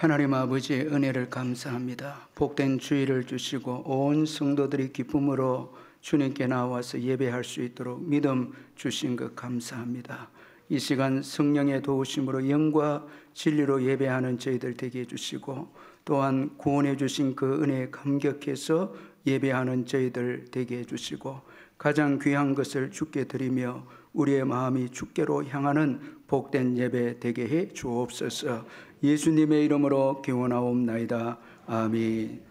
하나님 아버지의 은혜를 감사합니다. 복된 주일을 주시고 온 성도들이 기쁨으로 주님께 나와서 예배할 수 있도록 믿음 주신 것 감사합니다. 이 시간 성령의 도우심으로 영과 진리로 예배하는 저희들 되게 해주시고, 또한 구원해 주신 그 은혜에 감격해서 예배하는 저희들 되게 해주시고, 가장 귀한 것을 주께 드리며 우리의 마음이 주께로 향하는 복된 예배 되게 해 주옵소서. 예수님의 이름으로 기원하옵나이다. 아멘.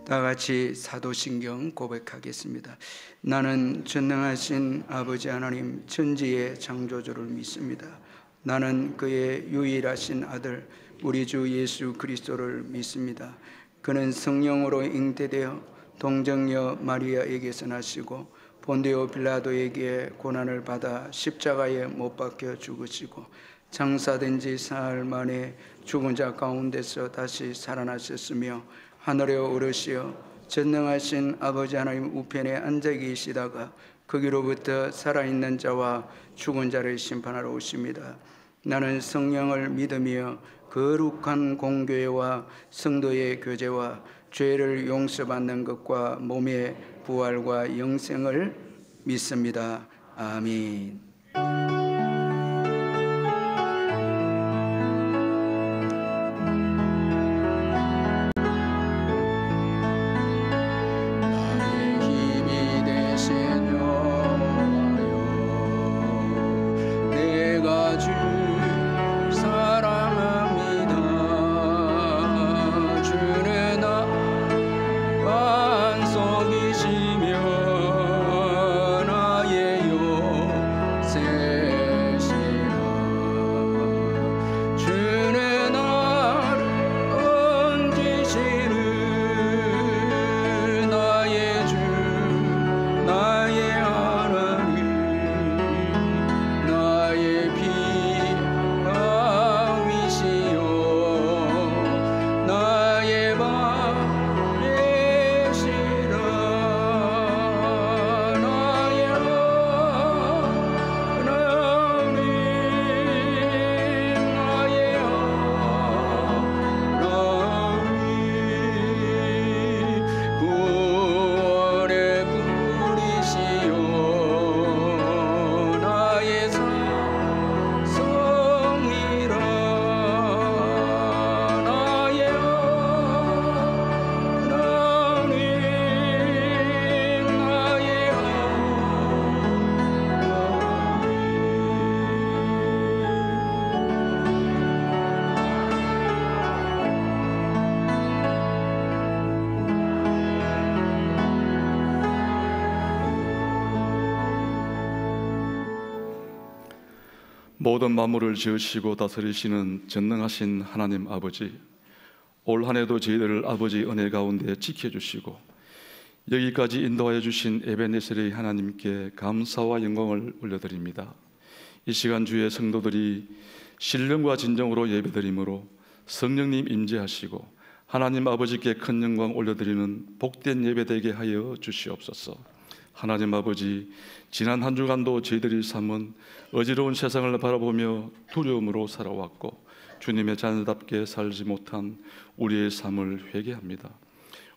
다 같이 사도신경 고백하겠습니다. 나는 전능하신 아버지 하나님 천지의 창조주를 믿습니다. 나는 그의 유일하신 아들 우리 주 예수 그리스도를 믿습니다. 그는 성령으로 잉태되어 동정녀 마리아에게서 나시고 본디오 빌라도에게 고난을 받아 십자가에 못 박혀 죽으시고 장사된 지 사흘 만에 죽은 자 가운데서 다시 살아나셨으며 하늘에 오르시어 전능하신 아버지 하나님 우편에 앉아 계시다가 거기로부터 살아있는 자와 죽은 자를 심판하러 오십니다. 나는 성령을 믿으며 거룩한 공교회와 성도의 교제와 죄를 용서받는 것과 몸의 부활과 영생을 믿습니다. 아멘. 모든 만물을 지으시고 다스리시는 전능하신 하나님 아버지, 올 한 해도 저희들을 아버지 은혜 가운데 지켜주시고 여기까지 인도하여 주신 에베네셀의 하나님께 감사와 영광을 올려드립니다. 이 시간 주의 성도들이 신령과 진정으로 예배드림으로 성령님 임재하시고 하나님 아버지께 큰 영광 올려드리는 복된 예배 되게 하여 주시옵소서. 하나님 아버지, 지난 한 주간도 저희들이 삶은 어지러운 세상을 바라보며 두려움으로 살아왔고 주님의 자녀답게 살지 못한 우리의 삶을 회개합니다.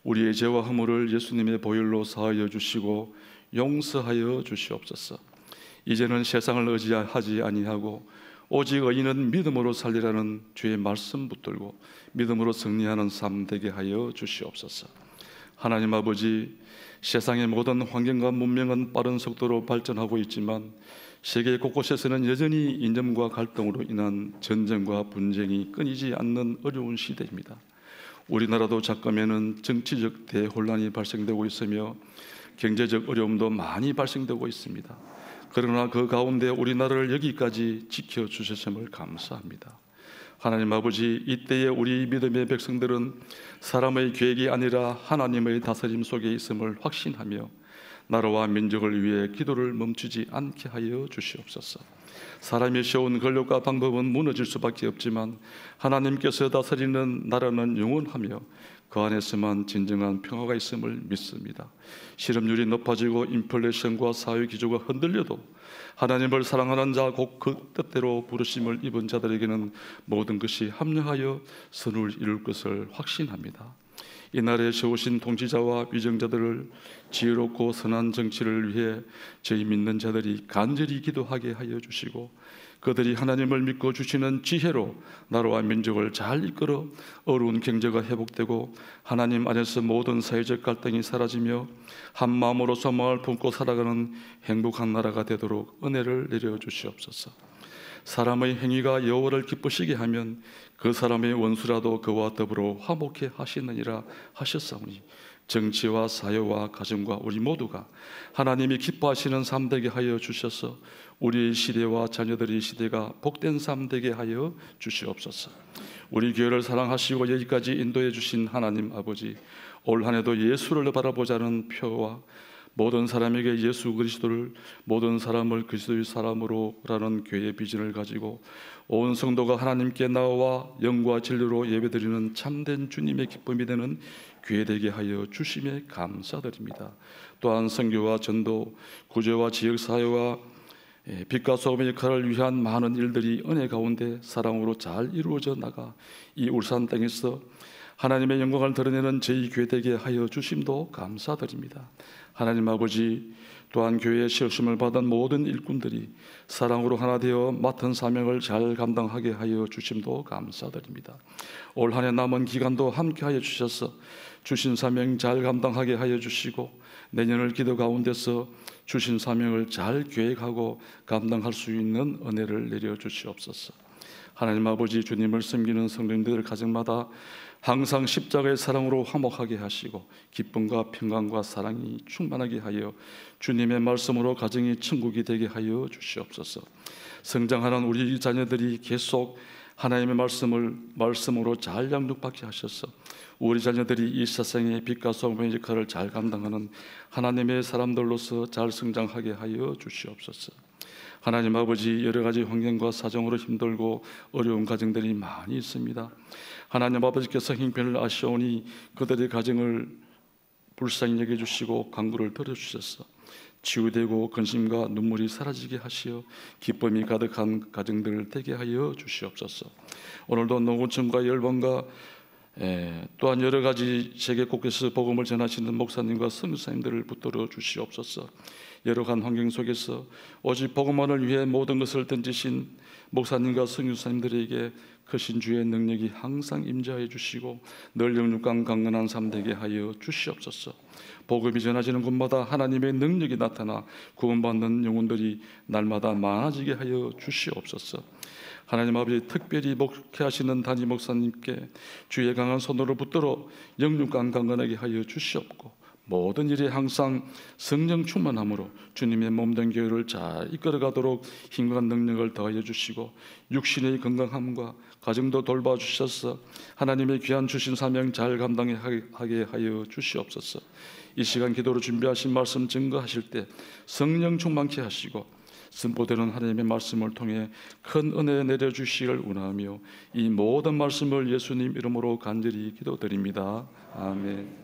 우리의 죄와 허물을 예수님의 보혈로 사하여 주시고 용서하여 주시옵소서. 이제는 세상을 의지하지 아니하고 오직 의인은 믿음으로 살리라는 주의 말씀 붙들고 믿음으로 승리하는 삶 되게 하여 주시옵소서. 하나님 아버지, 세상의 모든 환경과 문명은 빠른 속도로 발전하고 있지만 세계 곳곳에서는 여전히 이념과 갈등으로 인한 전쟁과 분쟁이 끊이지 않는 어려운 시대입니다. 우리나라도 작금에는 정치적 대혼란이 발생되고 있으며 경제적 어려움도 많이 발생되고 있습니다. 그러나 그 가운데 우리나라를 여기까지 지켜주셨음을 감사합니다. 하나님 아버지, 이때에 우리 믿음의 백성들은 사람의 계획이 아니라 하나님의 다스림 속에 있음을 확신하며 나라와 민족을 위해 기도를 멈추지 않게 하여 주시옵소서. 사람이 세운 권력과 방법은 무너질 수밖에 없지만 하나님께서 다스리는 나라는 영원하며 그 안에서만 진정한 평화가 있음을 믿습니다. 실업률이 높아지고 인플레이션과 사회 기조가 흔들려도 하나님을 사랑하는 자, 곧 그 뜻대로 부르심을 입은 자들에게는 모든 것이 합력하여 선을 이룰 것을 확신합니다. 이 나라에 세우신 통치자와 위정자들을 지혜롭고 선한 정치를 위해 저희 믿는 자들이 간절히 기도하게 하여 주시고 그들이 하나님을 믿고 주시는 지혜로 나라와 민족을 잘 이끌어 어려운 경제가 회복되고 하나님 안에서 모든 사회적 갈등이 사라지며 한 마음으로 소망을 품고 살아가는 행복한 나라가 되도록 은혜를 내려 주시옵소서. 사람의 행위가 여호와를 기쁘시게 하면 그 사람의 원수라도 그와 더불어 화목해 하시느니라 하셨사오니 정치와 사회와 가정과 우리 모두가 하나님이 기뻐하시는 삶 되게 하여 주셔서 우리 시대와 자녀들의 시대가 복된 삶 되게 하여 주시옵소서. 우리 교회를 사랑하시고 여기까지 인도해 주신 하나님 아버지, 올 한 해도 예수를 바라보자는 표와 모든 사람에게 예수 그리스도를, 모든 사람을 그리스도의 사람으로라는 교회의 비전을 가지고 온 성도가 하나님께 나와 영과 진리로 예배드리는 참된 주님의 기쁨이 되는 교회 되게 하여 주심에 감사드립니다. 또한 선교와 전도, 구제와 지역사회와 빛과 소금의 역할을 위한 많은 일들이 은혜 가운데 사랑으로 잘 이루어져 나가 이 울산 땅에서 하나님의 영광을 드러내는 저희 교회 되게 하여 주심도 감사드립니다. 하나님 아버지, 또한 교회의 세우심을 받은 모든 일꾼들이 사랑으로 하나 되어 맡은 사명을 잘 감당하게 하여 주심도 감사드립니다. 올 한 해 남은 기간도 함께 하여 주셔서 주신 사명 잘 감당하게 하여 주시고 내년을 기도 가운데서 주신 사명을 잘 계획하고 감당할 수 있는 은혜를 내려 주시옵소서. 하나님 아버지, 주님을 섬기는 성도님들 가정마다 항상 십자가의 사랑으로 화목하게 하시고 기쁨과 평강과 사랑이 충만하게 하여 주님의 말씀으로 가정이 천국이 되게 하여 주시옵소서. 성장하는 우리 자녀들이 계속 하나님의 말씀으로 잘 양육받게 하셔서 우리 자녀들이 이 세상의 빛과 소금의 역할을 잘 감당하는 하나님의 사람들로서 잘 성장하게 하여 주시옵소서. 하나님 아버지, 여러 가지 환경과 사정으로 힘들고 어려운 가정들이 많이 있습니다. 하나님 아버지께서 형편을 아시오니 그들의 가정을 불쌍히 여겨주시고 간구를 들어주셔서 치유되고 근심과 눈물이 사라지게 하시어 기쁨이 가득한 가정들 되게 하여 주시옵소서. 오늘도 노곤증과 열방과 또한 여러 가지 세계 곳곳에서 복음을 전하시는 목사님과 선교사님들을 붙들어 주시옵소서. 여러 간 환경 속에서 오직 복음만을 위해 모든 것을 던지신 목사님과 선교사님들에게 크신 주의 능력이 항상 임재하여 주시고 늘 영육간 강건한 삶 되게 하여 주시옵소서. 복음이 전하지는 곳마다 하나님의 능력이 나타나 구원받는 영혼들이 날마다 많아지게 하여 주시옵소서. 하나님 아버지, 특별히 목회하시는 담임 목사님께 주의 강한 손으로 붙들어 영육간 강건하게 하여 주시옵고 모든 일에 항상 성령 충만함으로 주님의 몸된 교회를 잘 이끌어가도록 힘과 능력을 더하여 주시고 육신의 건강함과 가정도 돌봐주셔서 하나님의 귀한 주신 사명 잘 감당하게 하여 주시옵소서. 이 시간 기도로 준비하신 말씀 증거하실 때 성령 충만케 하시고 선포되는 하나님의 말씀을 통해 큰 은혜 내려주시기를 원하며 이 모든 말씀을 예수님 이름으로 간절히 기도드립니다. 아멘.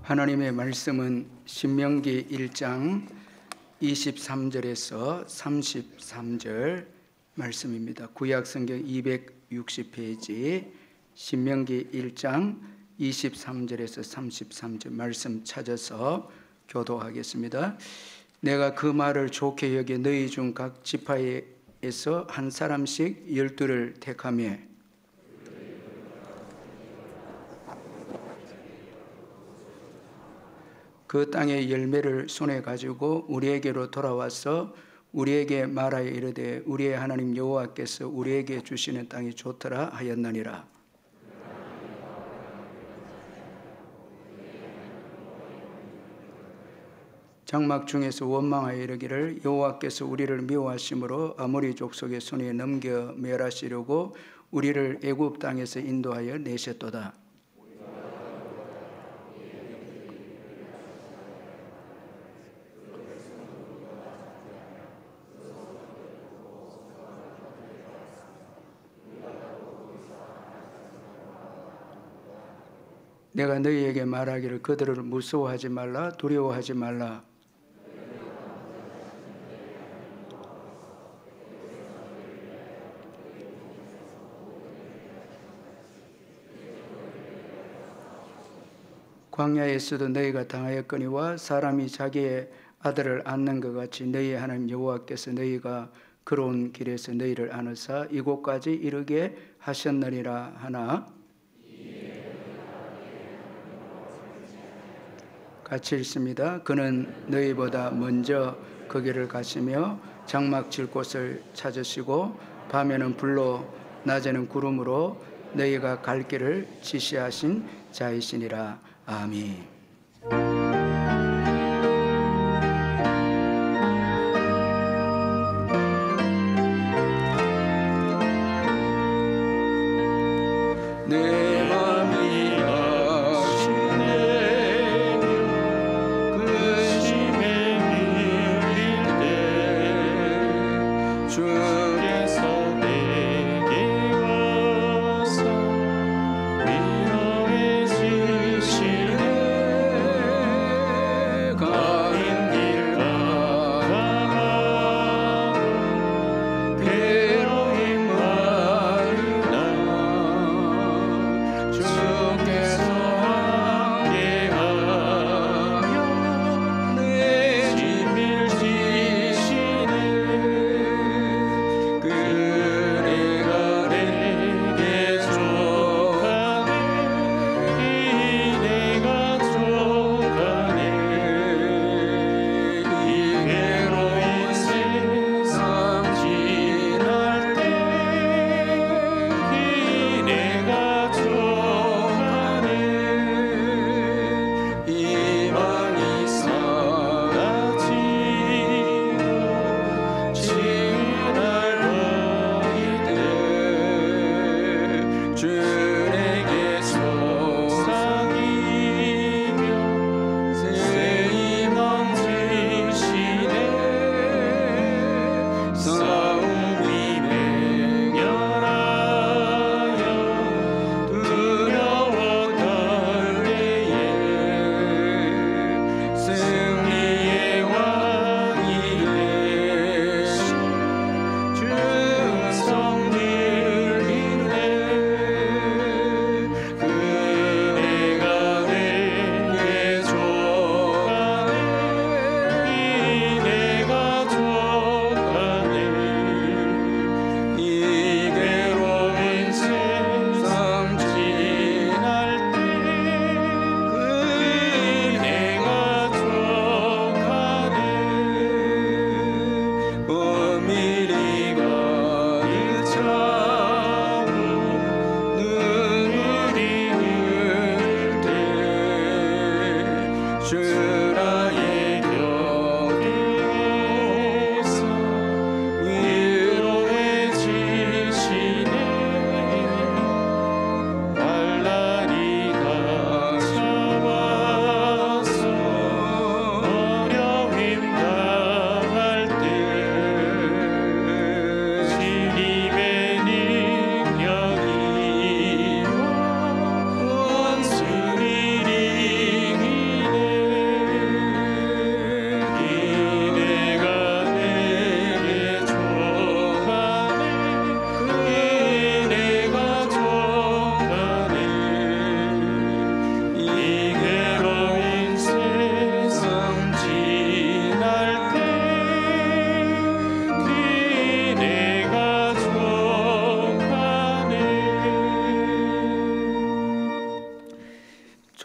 하나님의 말씀은 신명기 1장 23절에서 33절 말씀입니다. 구약성경 260페이지 신명기 1장 23절에서 33절 말씀 찾아서 교도하겠습니다. 내가 그 말을 좋게 여겨 너희 중 각 지파에서 한 사람씩 12를 택하며 그 땅의 열매를 손에 가지고 우리에게로 돌아와서 우리에게 말하여 이르되 우리의 하나님 여호와께서 우리에게 주시는 땅이 좋더라 하였느니라. 장막 중에서 원망하여 이르기를 여호와께서 우리를 미워하심으로 아모리 족속의 손에 넘겨 멸하시려고 우리를 애굽 땅에서 인도하여 내셨도다. 내가 너희에게 말하기를 그들을 무서워하지 말라 두려워하지 말라. 광야에서도 너희가 당하였거니와 사람이 자기의 아들을 안는 것 같이 너희의 하나님 여호와께서 너희가 걸어온 길에서 너희를 안으사 이곳까지 이르게 하셨느니라 하나 같이 읽습니다. 그는 너희보다 먼저 그 길을 가시며 장막 칠 곳을 찾으시고 밤에는 불로 낮에는 구름으로 너희가 갈 길을 지시하신 자이시니라. 아멘. 내 맘이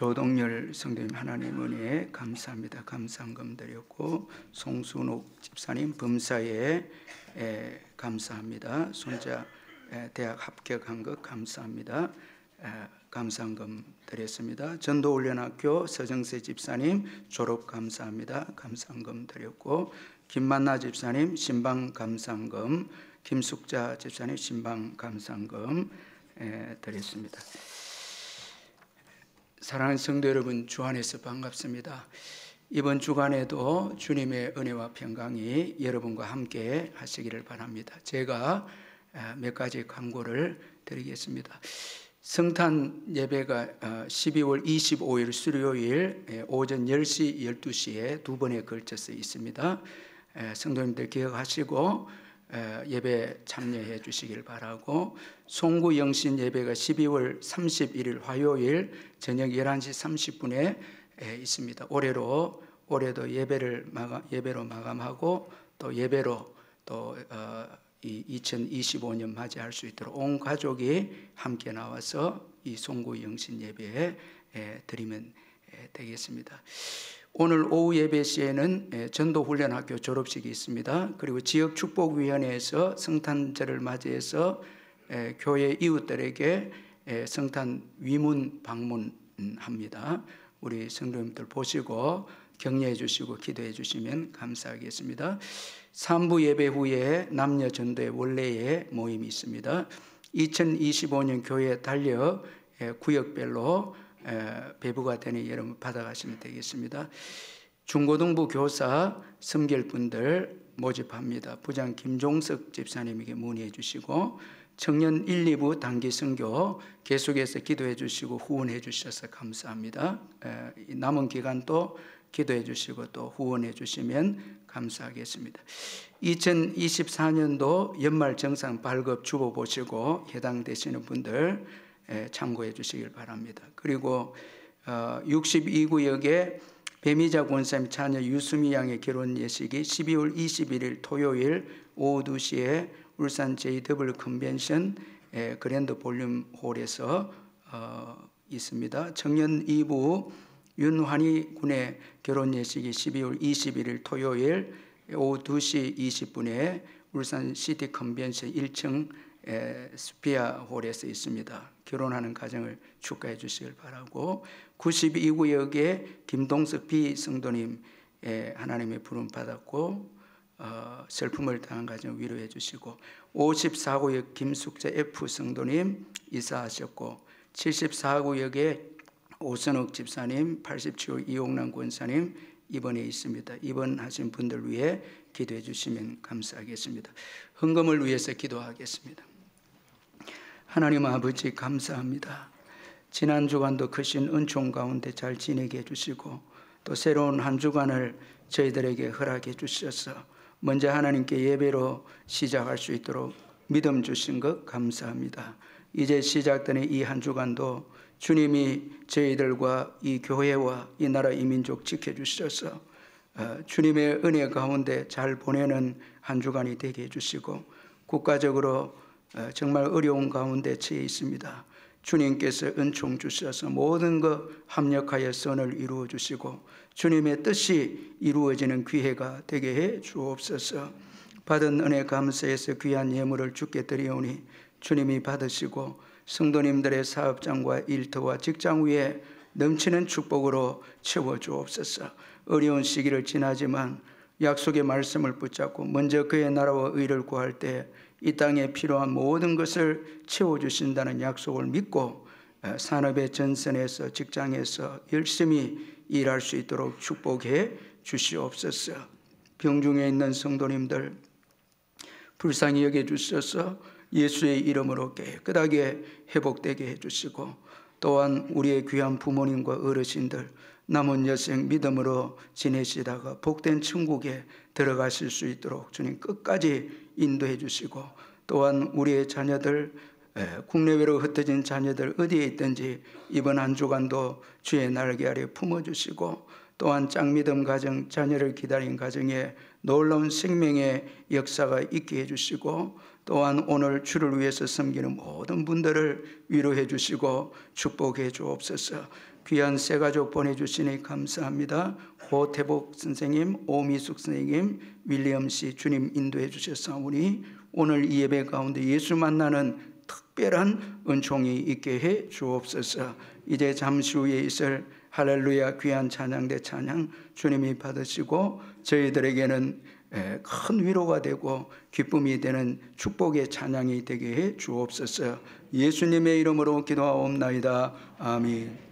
조동열 성도님 하나님 은혜에 감사합니다. 감사한금 드렸고, 송순옥 집사님 범사에 감사합니다. 손자 대학 합격한 것 감사합니다. 감사한금 드렸습니다. 전도훈련학교 서정세 집사님 졸업 감사합니다. 감사한금 드렸고, 김만나 집사님 신방 감사한금, 김숙자 집사님 신방 감사한금 드렸습니다. 사랑하는 성도 여러분, 주 안에서 반갑습니다. 이번 주간에도 주님의 은혜와 평강이 여러분과 함께 하시기를 바랍니다. 제가 몇 가지 광고를 드리겠습니다. 성탄 예배가 12월 25일 수요일 오전 10시, 12시에 두 번에 걸쳐서 있습니다. 성도님들 기억하시고 예배 참여해 주시길 바라고, 송구 영신 예배가 12월 31일 화요일 저녁 11시 30분에 있습니다. 올해도 예배로 마감하고 또 예배로 또 2025년 맞이할 수 있도록 온 가족이 함께 나와서 이 송구 영신 예배에 드리면 되겠습니다. 오늘 오후 예배 시에는 전도훈련학교 졸업식이 있습니다. 그리고 지역축복위원회에서 성탄절을 맞이해서 교회 이웃들에게 성탄 위문 방문합니다. 우리 성도님들 보시고 격려해 주시고 기도해 주시면 감사하겠습니다. 3부 예배 후에 남녀 전도회 원래의 모임이 있습니다. 2025년 교회 달력 구역별로 배부가 되는 여러분 받아가시면 되겠습니다. 중고등부 교사 섬길 분들 모집합니다. 부장 김종석 집사님에게 문의해 주시고, 청년 1, 2부 단기 선교 계속해서 기도해 주시고 후원해 주셔서 감사합니다. 남은 기간 또 기도해 주시고 또 후원해 주시면 감사하겠습니다. 2024년도 연말 정산 발급 주보 보시고 해당되시는 분들 참고해 주시길 바랍니다. 그리고 62구역에 배미자 권사님 자녀 유수미 양의 결혼 예식이 12월 21일 토요일 오후 2시에 울산 JW 컨벤션 그랜드 볼륨 홀에서 있습니다. 청년 2부 윤환희 군의 결혼 예식이 12월 21일 토요일 오후 2시 20분에 울산 시티 컨벤션 1층 스피아 홀에서 있습니다. 결혼하는 가정을 축하해 주시길 바라고, 92구역에 김동석 B 성도님 하나님의 부름 받았고 슬픔을 당한 가정 위로해 주시고, 54구역 김숙자 F 성도님 이사하셨고, 74구역에 오선옥 집사님, 87호 이용남 권사님 입원해 있습니다. 입원하신 분들 위해 기도해 주시면 감사하겠습니다. 헌금을 위해서 기도하겠습니다. 하나님 아버지 감사합니다. 지난 주간도 크신 은총 가운데 잘 지내게 해주시고 또 새로운 한 주간을 저희들에게 허락해 주셔서 먼저 하나님께 예배로 시작할 수 있도록 믿음 주신 것 감사합니다. 이제 시작되는 이 한 주간도 주님이 저희들과 이 교회와 이 나라 이 민족 지켜주셔서 주님의 은혜 가운데 잘 보내는 한 주간이 되게 해주시고, 국가적으로 정말 어려운 가운데 처해 있습니다. 주님께서 은총 주셔서 모든 것 합력하여 선을 이루어 주시고 주님의 뜻이 이루어지는 기회가 되게 해 주옵소서. 받은 은혜 감사해서 귀한 예물을 주께 드리오니 주님이 받으시고 성도님들의 사업장과 일터와 직장 위에 넘치는 축복으로 채워주옵소서. 어려운 시기를 지나지만 약속의 말씀을 붙잡고 먼저 그의 나라와 의를 구할 때 이 땅에 필요한 모든 것을 채워주신다는 약속을 믿고 산업의 전선에서 직장에서 열심히 일할 수 있도록 축복해 주시옵소서. 병중에 있는 성도님들 불쌍히 여겨주셔서 예수의 이름으로 깨끗하게 회복되게 해주시고, 또한 우리의 귀한 부모님과 어르신들 남은 여생 믿음으로 지내시다가 복된 천국에 들어가실 수 있도록 주님 끝까지 인도해 주시고, 또한 우리의 자녀들 국내외로 흩어진 자녀들 어디에 있든지 이번 한 주간도 주의 날개 아래 품어주시고, 또한 짝믿음 가정 자녀를 기다린 가정에 놀라운 생명의 역사가 있게 해주시고, 또한 오늘 주를 위해서 섬기는 모든 분들을 위로해 주시고 축복해 주옵소서. 귀한 새 가족 보내주시니 감사합니다. 호태복 선생님, 오미숙 선생님, 윌리엄 씨 주님 인도해 주셨사오니 오늘 이 예배 가운데 예수 만나는 특별한 은총이 있게 해 주옵소서. 이제 잠시 후에 있을 할렐루야 귀한 찬양대 찬양 주님이 받으시고 저희들에게는 큰 위로가 되고 기쁨이 되는 축복의 찬양이 되게 해 주옵소서. 예수님의 이름으로 기도하옵나이다. 아멘.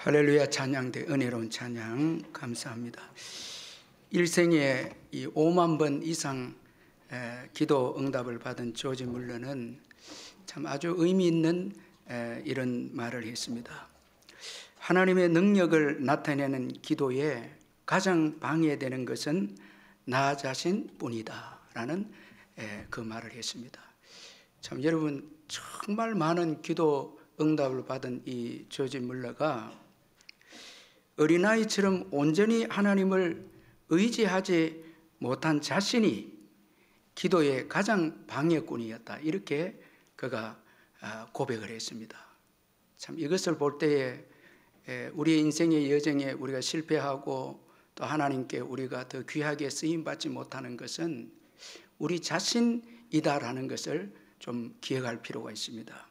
할렐루야 찬양대 은혜로운 찬양 감사합니다. 일생에 이 5만 번 이상 기도 응답을 받은 조지 물러는 참 아주 의미 있는 이런 말을 했습니다. 하나님의 능력을 나타내는 기도에 가장 방해되는 것은 나 자신뿐이다 라는 그 말을 했습니다. 참 여러분 정말 많은 기도 응답을 받은 이 조지 물러가 어린아이처럼 온전히 하나님을 의지하지 못한 자신이 기도의 가장 방해꾼이었다 이렇게 그가 고백을 했습니다. 참 이것을 볼 때에 우리의 인생의 여정에 우리가 실패하고 또 하나님께 우리가 더 귀하게 쓰임받지 못하는 것은 우리 자신이다라는 것을 좀 기억할 필요가 있습니다.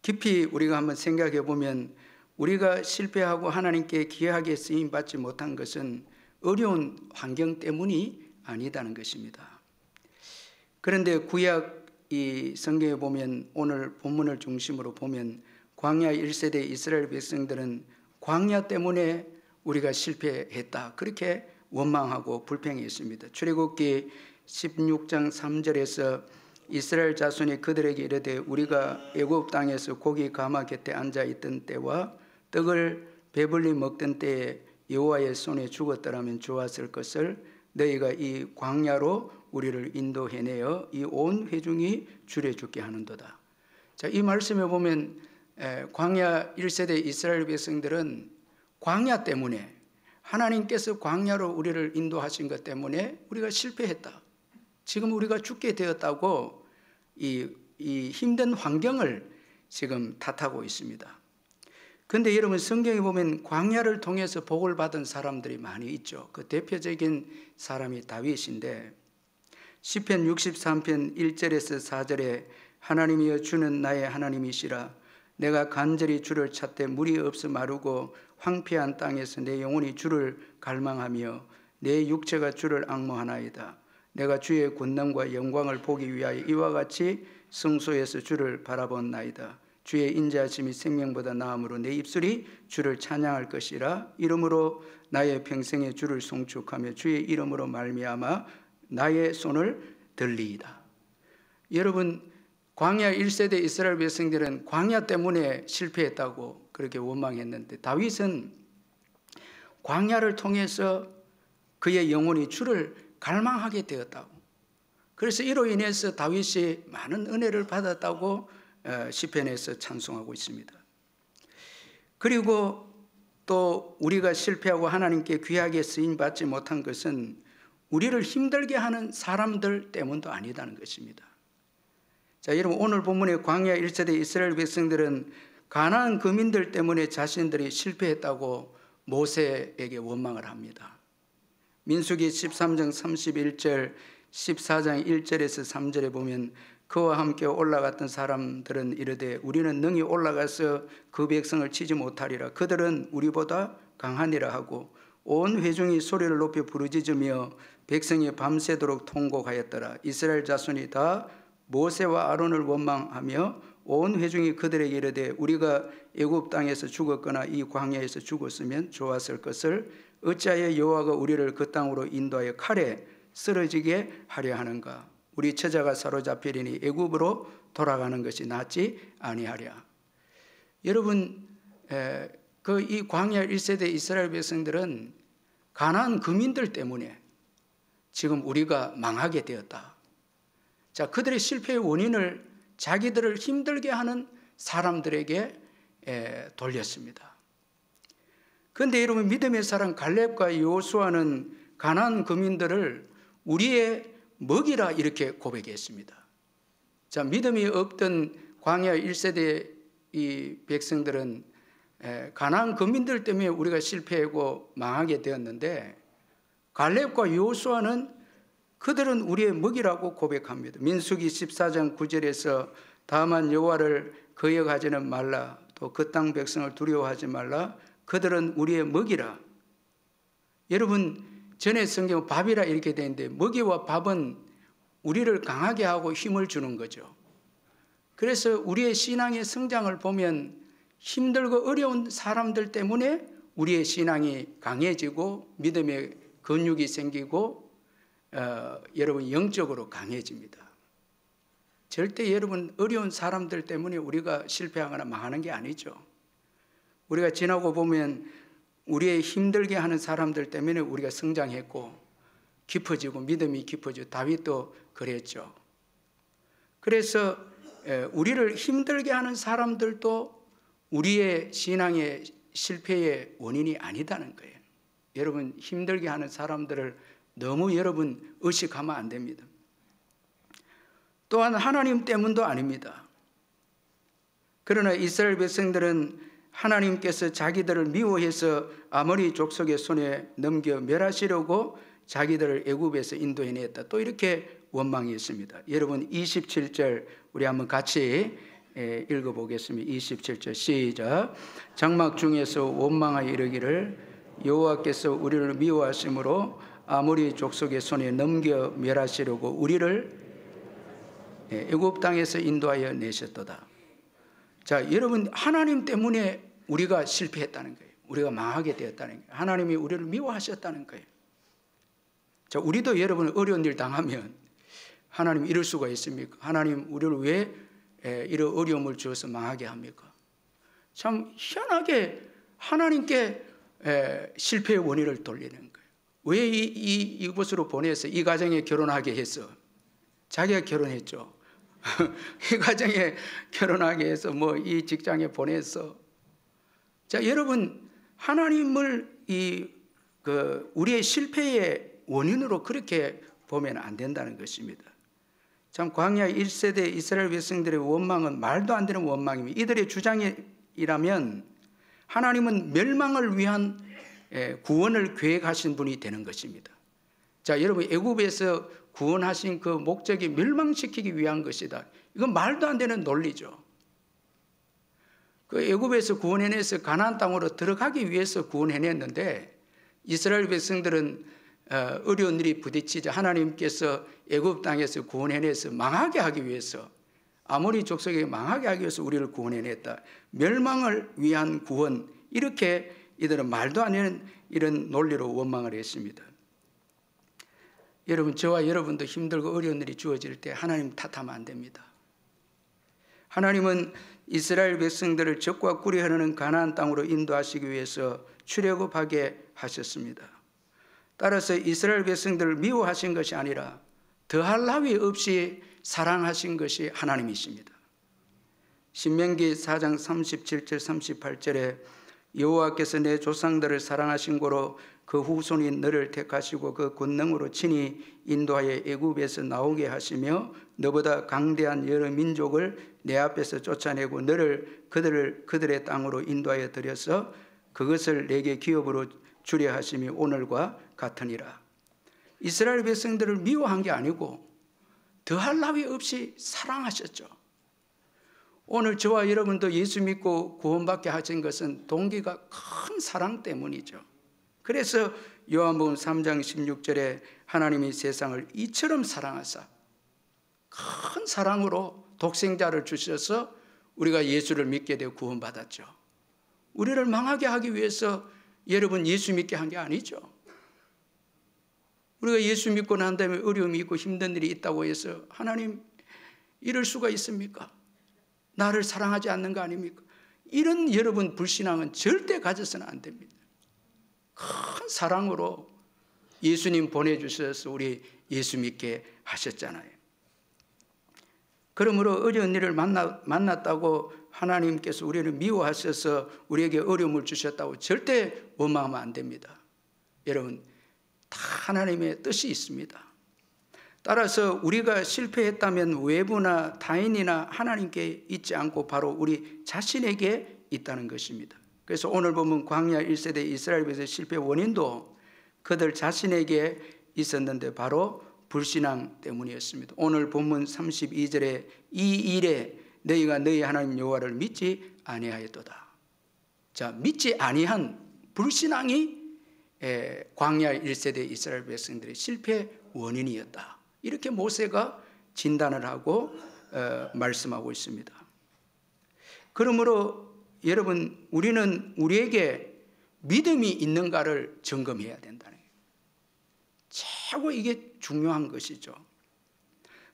깊이 우리가 한번 생각해 보면 우리가 실패하고 하나님께 귀하게 쓰임받지 못한 것은 어려운 환경 때문이 아니다는 것입니다. 그런데 구약 이 성경에 보면 오늘 본문을 중심으로 보면 광야 1세대 이스라엘 백성들은 광야 때문에 우리가 실패했다 그렇게 원망하고 불평했습니다. 출애굽기 16장 3절에서 이스라엘 자손이 그들에게 이르되 우리가 애굽 땅에서 고기 가마 곁에 앉아 있던 때와 떡을 배불리 먹던 때에 여호와의 손에 죽었더라면 좋았을 것을 너희가 이 광야로 우리를 인도해내어 이 온 회중이 주려 죽게 하는도다. 자, 이 말씀에 보면 광야 1세대 이스라엘 백성들은 광야 때문에, 하나님께서 광야로 우리를 인도하신 것 때문에 우리가 실패했다, 지금 우리가 죽게 되었다고 이 힘든 환경을 지금 탓하고 있습니다. 그런데 여러분, 성경에 보면 광야를 통해서 복을 받은 사람들이 많이 있죠. 그 대표적인 사람이 다윗인데 시편 63편 1절에서 4절에 하나님이여 주는 나의 하나님이시라. 내가 간절히 주를 찾되 물이 없어 마르고 황폐한 땅에서 내 영혼이 주를 갈망하며 내 육체가 주를 앙모하나이다. 내가 주의 권능과 영광을 보기 위하여 이와 같이 성소에서 주를 바라본나이다. 주의 인자하심이 생명보다 나음으로 내 입술이 주를 찬양할 것이라. 이름으로 나의 평생에 주를 송축하며 주의 이름으로 말미암아 나의 손을 들리이다. 여러분, 광야 1세대 이스라엘 백성들은 광야 때문에 실패했다고 그렇게 원망했는데 다윗은 광야를 통해서 그의 영혼이 주를 갈망하게 되었다고, 그래서 이로 인해서 다윗이 많은 은혜를 받았다고 시편에서 찬송하고 있습니다. 그리고 또 우리가 실패하고 하나님께 귀하게 쓰임받지 못한 것은 우리를 힘들게 하는 사람들 때문도 아니다는 것입니다. 자, 여러분, 오늘 본문의 광야 1세대 이스라엘 백성들은 가나안 거민들 때문에 자신들이 실패했다고 모세에게 원망을 합니다. 민수기 13장 31절, 14장 1절에서 3절에 보면 그와 함께 올라갔던 사람들은 이르되 우리는 능히 올라가서 그 백성을 치지 못하리라. 그들은 우리보다 강하니라 하고 온 회중이 소리를 높여 부르짖으며 백성이 밤새도록 통곡하였더라. 이스라엘 자손이 다 모세와 아론을 원망하며 온 회중이 그들에게 이르되 우리가 애굽 땅에서 죽었거나 이 광야에서 죽었으면 좋았을 것을 어찌하여 여호와가 우리를 그 땅으로 인도하여 칼에 쓰러지게 하려 하는가. 우리 처자가 사로잡히리니 애굽으로 돌아가는 것이 낫지 아니하랴. 여러분, 이 광야 1세대 이스라엘 백성들은 가나안 거민들 때문에 지금 우리가 망하게 되었다. 자, 그들의 실패의 원인을 자기들을 힘들게 하는 사람들에게 돌렸습니다. 그런데 여러분, 믿음의 사람 갈렙과 여호수아는 가나안 거민들을 우리의 먹이라 이렇게 고백했습니다. 자, 믿음이 없던 광야 1세대 이 백성들은 가나안 거민들 때문에 우리가 실패하고 망하게 되었는데 갈렙과 여호수아는 그들은 우리의 먹이라고 고백합니다. 민수기 14장 9절에서 다만 여호와를 거역하지는 말라, 또 그 땅 백성을 두려워하지 말라, 그들은 우리의 먹이라. 여러분, 전에 성경은 밥이라 이렇게 되는데 먹이와 밥은 우리를 강하게 하고 힘을 주는 거죠. 그래서 우리의 신앙의 성장을 보면 힘들고 어려운 사람들 때문에 우리의 신앙이 강해지고 믿음의 근육이 생기고 여러분 영적으로 강해집니다. 절대 여러분 어려운 사람들 때문에 우리가 실패하거나 망하는 게 아니죠. 우리가 지나고 보면 우리의 힘들게 하는 사람들 때문에 우리가 성장했고 깊어지고 믿음이 깊어지고 다윗도 그랬죠. 그래서 우리를 힘들게 하는 사람들도 우리의 신앙의 실패의 원인이 아니다는 거예요. 여러분, 힘들게 하는 사람들을 너무 여러분 의식하면 안 됩니다. 또한 하나님 때문도 아닙니다. 그러나 이스라엘 백성들은 하나님께서 자기들을 미워해서 아모리 족속의 손에 넘겨 멸하시려고 자기들을 애굽에서 인도해냈다, 또 이렇게 원망했습니다. 여러분, 27절 우리 한번 같이 읽어보겠습니다. 27절 시작. 장막 중에서 원망하여 이르기를 여호와께서 우리를 미워하심으로 아모리 족속의 손에 넘겨 멸하시려고 우리를 애굽 땅에서 인도하여 내셨도다. 자, 여러분, 하나님 때문에 우리가 실패했다는 거예요. 우리가 망하게 되었다는 거예요. 하나님이 우리를 미워하셨다는 거예요. 자, 우리도 여러분 어려운 일 당하면 하나님 이럴 수가 있습니까? 하나님 우리를 왜 이런 어려움을 주어서 망하게 합니까? 참 희한하게 하나님께 실패의 원인을 돌리는 거예요. 왜 이곳으로 보내서 이 가정에 결혼하게 했어? 자기가 결혼했죠. 이 가정에 결혼하게 해서 뭐 이 직장에 보내서. 자, 여러분 하나님을 우리의 실패의 원인으로 그렇게 보면 안 된다는 것입니다. 참 광야 1세대 이스라엘 백성들의 원망은 말도 안 되는 원망입니다. 이들의 주장이라면 하나님은 멸망을 위한 구원을 계획하신 분이 되는 것입니다. 자, 여러분 애굽에서 구원하신 그 목적이 멸망시키기 위한 것이다. 이건 말도 안 되는 논리죠. 그 애굽에서 구원해내서 가나안 땅으로 들어가기 위해서 구원해냈는데 이스라엘 백성들은 어려운 일이 부딪히자 하나님께서 애굽 땅에서 구원해내서 망하게 하기 위해서, 아모리 족속에게 망하게 하기 위해서 우리를 구원해냈다. 멸망을 위한 구원, 이렇게 이들은 말도 안 되는 이런 논리로 원망을 했습니다. 여러분, 저와 여러분도 힘들고 어려운 일이 주어질 때 하나님 탓하면 안 됩니다. 하나님은 이스라엘 백성들을 적과 꿀이 흐르는 가나안 땅으로 인도하시기 위해서 출애굽하게 하셨습니다. 따라서 이스라엘 백성들을 미워하신 것이 아니라 더할 나위 없이 사랑하신 것이 하나님이십니다. 신명기 4장 37절 38절에 여호와께서 내 조상들을 사랑하신 고로 그 후손인 너를 택하시고 그 권능으로 친히 인도하여 애굽에서 나오게 하시며 너보다 강대한 여러 민족을 내 앞에서 쫓아내고 너를 그들의 땅으로 인도하여 들여서 그것을 내게 기업으로 주려 하심이 오늘과 같으니라. 이스라엘 백성들을 미워한 게 아니고 더할 나위 없이 사랑하셨죠. 오늘 저와 여러분도 예수 믿고 구원받게 하신 것은 동기가 큰 사랑 때문이죠. 그래서 요한복음 3장 16절에 하나님이 세상을 이처럼 사랑하사 큰 사랑으로 독생자를 주셔서 우리가 예수를 믿게 되어 구원받았죠. 우리를 망하게 하기 위해서 여러분 예수 믿게 한 게 아니죠. 우리가 예수 믿고 난 다음에 어려움이 있고 힘든 일이 있다고 해서 하나님 이럴 수가 있습니까? 나를 사랑하지 않는 거 아닙니까? 이런 여러분 불신앙은 절대 가져서는 안 됩니다. 큰 사랑으로 예수님 보내주셔서 우리 예수 믿게 하셨잖아요. 그러므로 어려운 일을 만났다고 하나님께서 우리를 미워하셔서 우리에게 어려움을 주셨다고 절대 원망하면 안 됩니다. 여러분, 다 하나님의 뜻이 있습니다. 따라서 우리가 실패했다면 외부나 타인이나 하나님께 있지 않고 바로 우리 자신에게 있다는 것입니다. 그래서 오늘 보면 광야 1세대 이스라엘 백성의 실패 원인도 그들 자신에게 있었는데 바로 불신앙 때문이었습니다. 오늘 본문 32절에 이 일에 너희가 너희 하나님 여호와를 믿지 아니하였도다. 자, 믿지 아니한 불신앙이 광야 1세대 이스라엘 백성들의 실패 원인이었다. 이렇게 모세가 진단을 하고 말씀하고 있습니다. 그러므로 여러분, 우리는 우리에게 믿음이 있는가를 점검해야 된다는 거예요. 최고 이게 중요한 것이죠.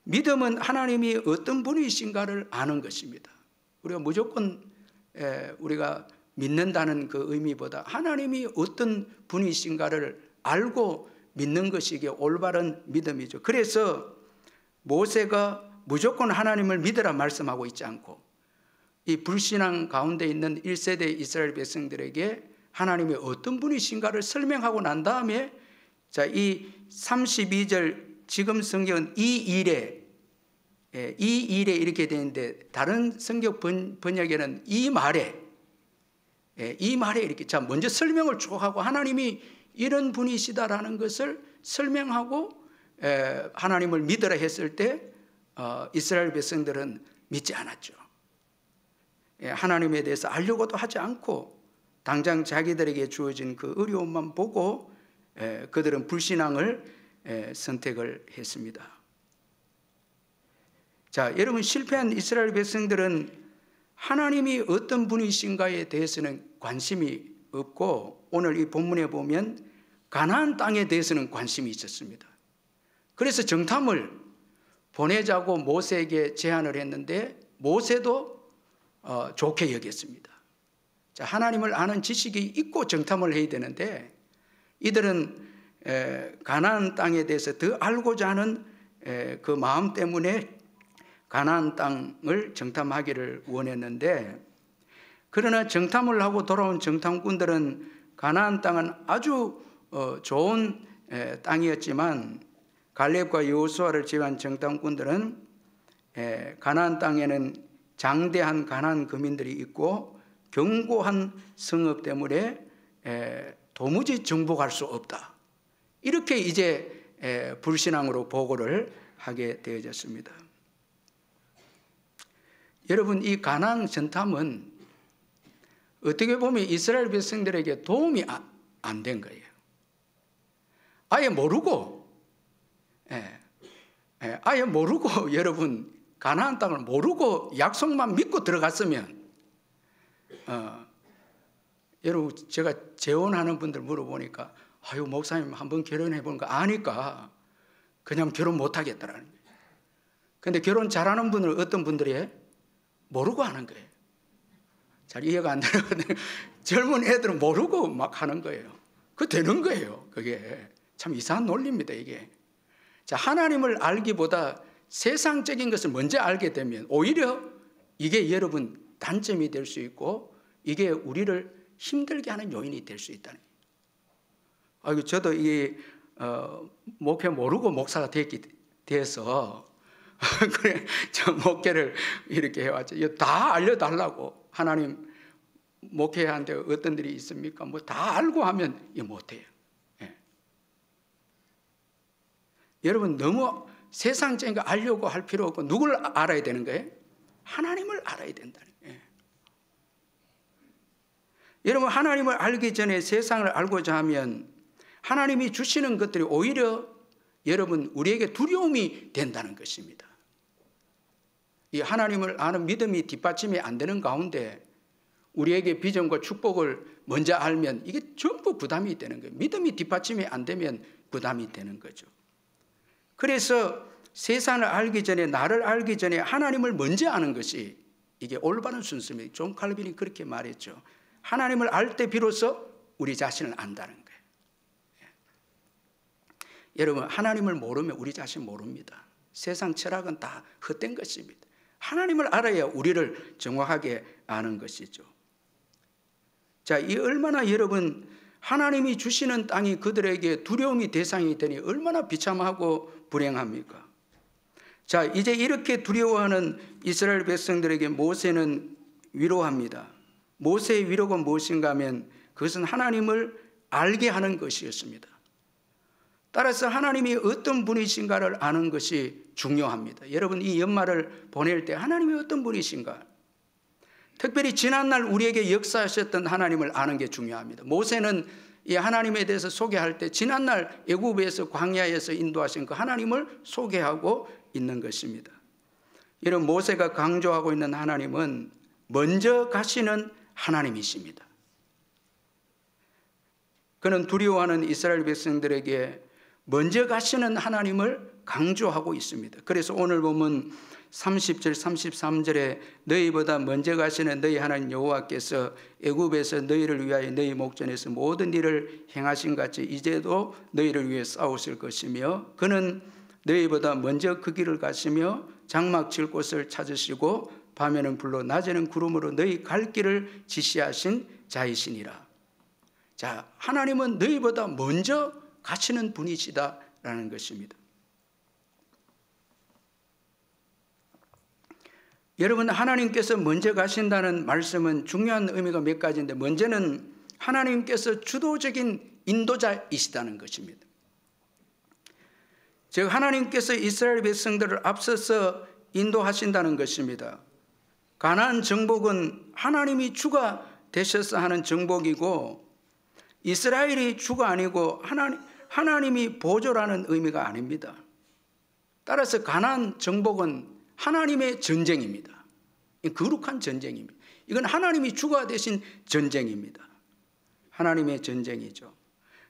믿음은 하나님이 어떤 분이신가를 아는 것입니다. 우리가 무조건 우리가 믿는다는 그 의미보다 하나님이 어떤 분이신가를 알고 믿는 것이 이게 올바른 믿음이죠. 그래서 모세가 무조건 하나님을 믿으라 말씀하고 있지 않고 이 불신앙 가운데 있는 1세대 이스라엘 백성들에게 하나님이 어떤 분이신가를 설명하고 난 다음에 자, 이 32절 지금 성경은 이 일에 이렇게 되는데 다른 성경 번역에는 이 말에 이렇게 자 먼저 설명을 쭉 하고 하나님이 이런 분이시다라는 것을 설명하고 하나님을 믿으라 했을 때 이스라엘 백성들은 믿지 않았죠. 하나님에 대해서 알려고도 하지 않고 당장 자기들에게 주어진 그 어려움만 보고 그들은 불신앙을 선택을 했습니다. 자, 여러분, 실패한 이스라엘 백성들은 하나님이 어떤 분이신가에 대해서는 관심이 없고 오늘 이 본문에 보면 가나안 땅에 대해서는 관심이 있었습니다. 그래서 정탐을 보내자고 모세에게 제안을 했는데 모세도 좋게 여겼습니다. 자, 하나님을 아는 지식이 있고 정탐을 해야 되는데 이들은 가나안 땅에 대해서 더 알고자 하는 그 마음 때문에 가나안 땅을 정탐하기를 원했는데, 그러나 정탐을 하고 돌아온 정탐꾼들은 가나안 땅은 아주 좋은 땅이었지만 갈렙과 여호수아를 제외한 정탐꾼들은 가나안 땅에는 장대한 가나안 거민들이 있고 견고한 성읍 때문에 도무지 정복할 수 없다, 이렇게 이제 불신앙으로 보고를 하게 되어졌습니다. 여러분, 이 가나안 정탐은 어떻게 보면 이스라엘 백성들에게 도움이 안 된 거예요. 아예 모르고 여러분, 가나안 땅을 모르고 약속만 믿고 들어갔으면 여러분, 제가 재혼하는 분들 물어보니까 아유, 목사님 한번 결혼해 보는 거 아니까 그냥 결혼 못 하겠다라는 거예요. 근데 결혼 잘하는 분은 어떤 분들이 모르고 하는 거예요. 잘 이해가 안 되거든요. 젊은 애들은 모르고 막 하는 거예요. 그 되는 거예요. 그게 참 이상한 논리입니다, 이게. 자, 하나님을 알기보다 세상적인 것을 먼저 알게 되면 오히려 이게 여러분 단점이 될 수 있고 이게 우리를 힘들게 하는 요인이 될 수 있다는 거예요. 저도 이 목회 모르고 목사가 돼서 그래, 저 목회를 이렇게 해왔죠. 다 알려달라고. 하나님 목회하는데 어떤 일이 있습니까? 뭐 다 알고 하면 이거 못해요. 예. 여러분, 너무 세상적인 거 알려고 할 필요 없고 누굴 알아야 되는 거예요? 하나님을 알아야 된다는 거예요. 여러분, 하나님을 알기 전에 세상을 알고자 하면 하나님이 주시는 것들이 오히려 여러분 우리에게 두려움이 된다는 것입니다. 이 하나님을 아는 믿음이 뒷받침이 안 되는 가운데 우리에게 비전과 축복을 먼저 알면 이게 전부 부담이 되는 거예요. 믿음이 뒷받침이 안 되면 부담이 되는 거죠. 그래서 세상을 알기 전에, 나를 알기 전에 하나님을 먼저 아는 것이 이게 올바른 순서입니다. 존 칼빈이 그렇게 말했죠. 하나님을 알 때 비로소 우리 자신을 안다는 거예요. 여러분, 하나님을 모르면 우리 자신 모릅니다. 세상 철학은 다 헛된 것입니다. 하나님을 알아야 우리를 정확하게 아는 것이죠. 자, 이 얼마나 여러분 하나님이 주시는 땅이 그들에게 두려움이 대상이 되니 얼마나 비참하고 불행합니까? 자, 이제 이렇게 두려워하는 이스라엘 백성들에게 모세는 위로합니다. 모세의 위로가 무엇인가 하면 그것은 하나님을 알게 하는 것이었습니다. 따라서 하나님이 어떤 분이신가를 아는 것이 중요합니다. 여러분, 이 연말을 보낼 때 하나님이 어떤 분이신가, 특별히 지난날 우리에게 역사하셨던 하나님을 아는 게 중요합니다. 모세는 이 하나님에 대해서 소개할 때 지난날 애굽에서 광야에서 인도하신 그 하나님을 소개하고 있는 것입니다. 이런 모세가 강조하고 있는 하나님은 먼저 가시는 하나님이십니다. 그는 두려워하는 이스라엘 백성들에게 먼저 가시는 하나님을 강조하고 있습니다. 그래서 오늘 보면 30절 33절에 너희보다 먼저 가시는 너희 하나님 여호와께서 애굽에서 너희를 위하여 너희 목전에서 모든 일을 행하신 같이 이제도 너희를 위해 싸우실 것이며 그는 너희보다 먼저 그 길을 가시며 장막 칠 곳을 찾으시고 밤에는 불로 낮에는 구름으로 너희 갈 길을 지시하신 자이시니라. 자, 하나님은 너희보다 먼저 가시는 분이시다라는 것입니다. 여러분, 하나님께서 먼저 가신다는 말씀은 중요한 의미가 몇 가지인데, 먼저는 하나님께서 주도적인 인도자이시다는 것입니다. 즉 하나님께서 이스라엘 백성들을 앞서서 인도하신다는 것입니다. 가나안 정복은 하나님이 주가 되셔서 하는 정복이고 이스라엘이 주가 아니고 하나님이 보조라는 의미가 아닙니다. 따라서 가나안 정복은 하나님의 전쟁입니다. 거룩한 전쟁입니다. 이건 하나님이 주가 되신 전쟁입니다. 하나님의 전쟁이죠.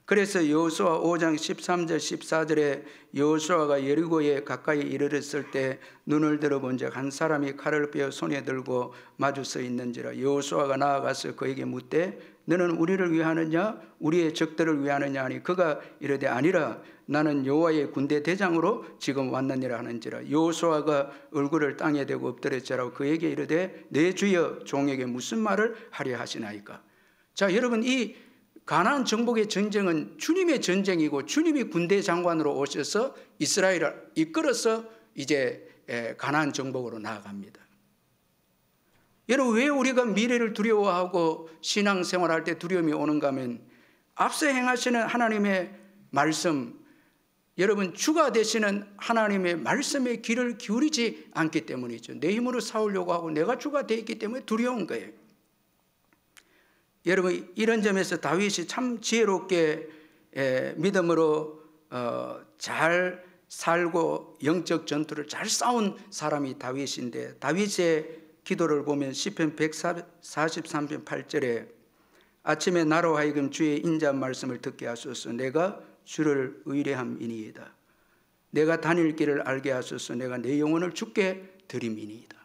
그래서 여호수아 5장 13절 14절에 여호수아가 여리고에 가까이 이르렀을 때 눈을 들어본즉 한 사람이 칼을 빼어 손에 들고 마주 서 있는지라. 여호수아가 나아가서 그에게 묻되 너는 우리를 위하느냐 우리의 적들을 위하느냐 하니 그가 이르되 아니라 나는 여호와의 군대 대장으로 지금 왔느니라 하는지라. 여호수아가 얼굴을 땅에 대고 엎드렸자라고 그에게 이르되 내 주여 종에게 무슨 말을 하려 하시나이까. 자, 여러분, 이 가나안 정복의 전쟁은 주님의 전쟁이고 주님이 군대 장관으로 오셔서 이스라엘을 이끌어서 이제 가나안 정복으로 나아갑니다. 여러분, 왜 우리가 미래를 두려워하고 신앙생활할 때 두려움이 오는가 하면 앞서 행하시는 하나님의 말씀, 여러분 주가 되시는 하나님의 말씀에 귀를 기울이지 않기 때문이죠. 내 힘으로 싸우려고 하고 내가 주가 되어 있기 때문에 두려운 거예요. 여러분, 이런 점에서 다윗이 참 지혜롭게 믿음으로 잘 살고 영적 전투를 잘 싸운 사람이 다윗인데, 다윗의 기도를 보면 시편 143편 8절에 아침에 나로 하여금 주의 인자한 말씀을 듣게 하소서. 내가 주를 의뢰함이니이다. 내가 다닐 길을 알게 하소서. 내가 내 영혼을 주께 드림이니이다.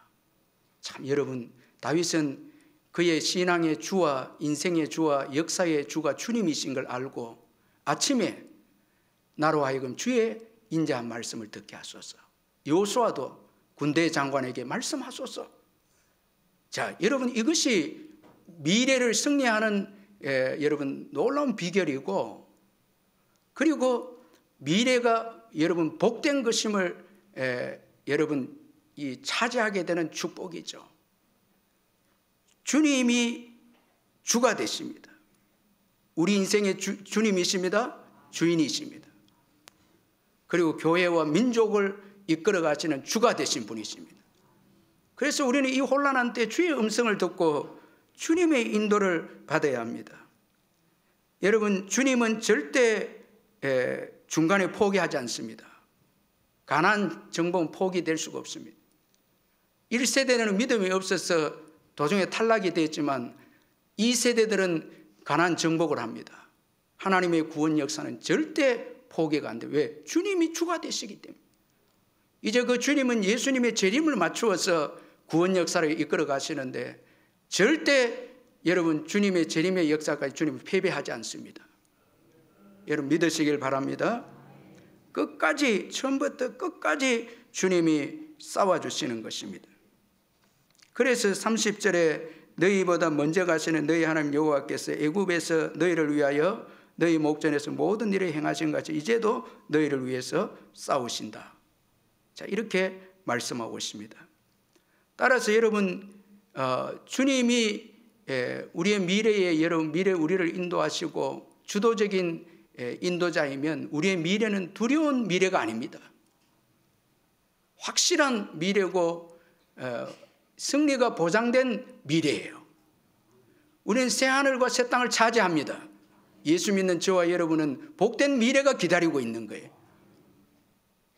참, 여러분, 다윗은 그의 신앙의 주와 인생의 주와 역사의 주가 주님이신 걸 알고 아침에 나로 하여금 주의 인자한 말씀을 듣게 하소서. 여호수아도 군대 장관에게 말씀하소서. 자, 여러분, 이것이 미래를 승리하는 여러분 놀라운 비결이고, 그리고 미래가 여러분 복된 것임을 여러분 이 차지하게 되는 축복이죠. 주님이 주가 되십니다. 우리 인생의 주님이십니다. 주인이십니다. 그리고 교회와 민족을 이끌어 가시는 주가 되신 분이십니다. 그래서 우리는 이 혼란한 때 주의 음성을 듣고 주님의 인도를 받아야 합니다. 여러분, 주님은 절대 중간에 포기하지 않습니다. 가나안 정복은 포기될 수가 없습니다. 1세대는 믿음이 없어서 도중에 탈락이 됐지만 2세대들은 가나안 정복을 합니다. 하나님의 구원 역사는 절대 포기가 안 돼요. 왜? 주님이 주가 되시기 때문에. 이제 그 주님은 예수님의 재림을 맞추어서 구원 역사를 이끌어 가시는데 절대 여러분 주님의 재림의 역사까지 주님은 패배하지 않습니다. 여러분 믿으시길 바랍니다. 끝까지, 처음부터 끝까지 주님이 싸워주시는 것입니다. 그래서 30절에 너희보다 먼저 가시는 너희 하나님 여호와께서 애굽에서 너희를 위하여 너희 목전에서 모든 일을 행하신 같이 이제도 너희를 위해서 싸우신다. 자, 이렇게 말씀하고 있습니다. 따라서 여러분 주님이 우리의 미래에 여러분 미래 우리를 인도하시고 주도적인 인도자이면 우리의 미래는 두려운 미래가 아닙니다. 확실한 미래고 승리가 보장된 미래예요. 우리는 새하늘과 새 땅을 차지합니다. 예수 믿는 저와 여러분은 복된 미래가 기다리고 있는 거예요.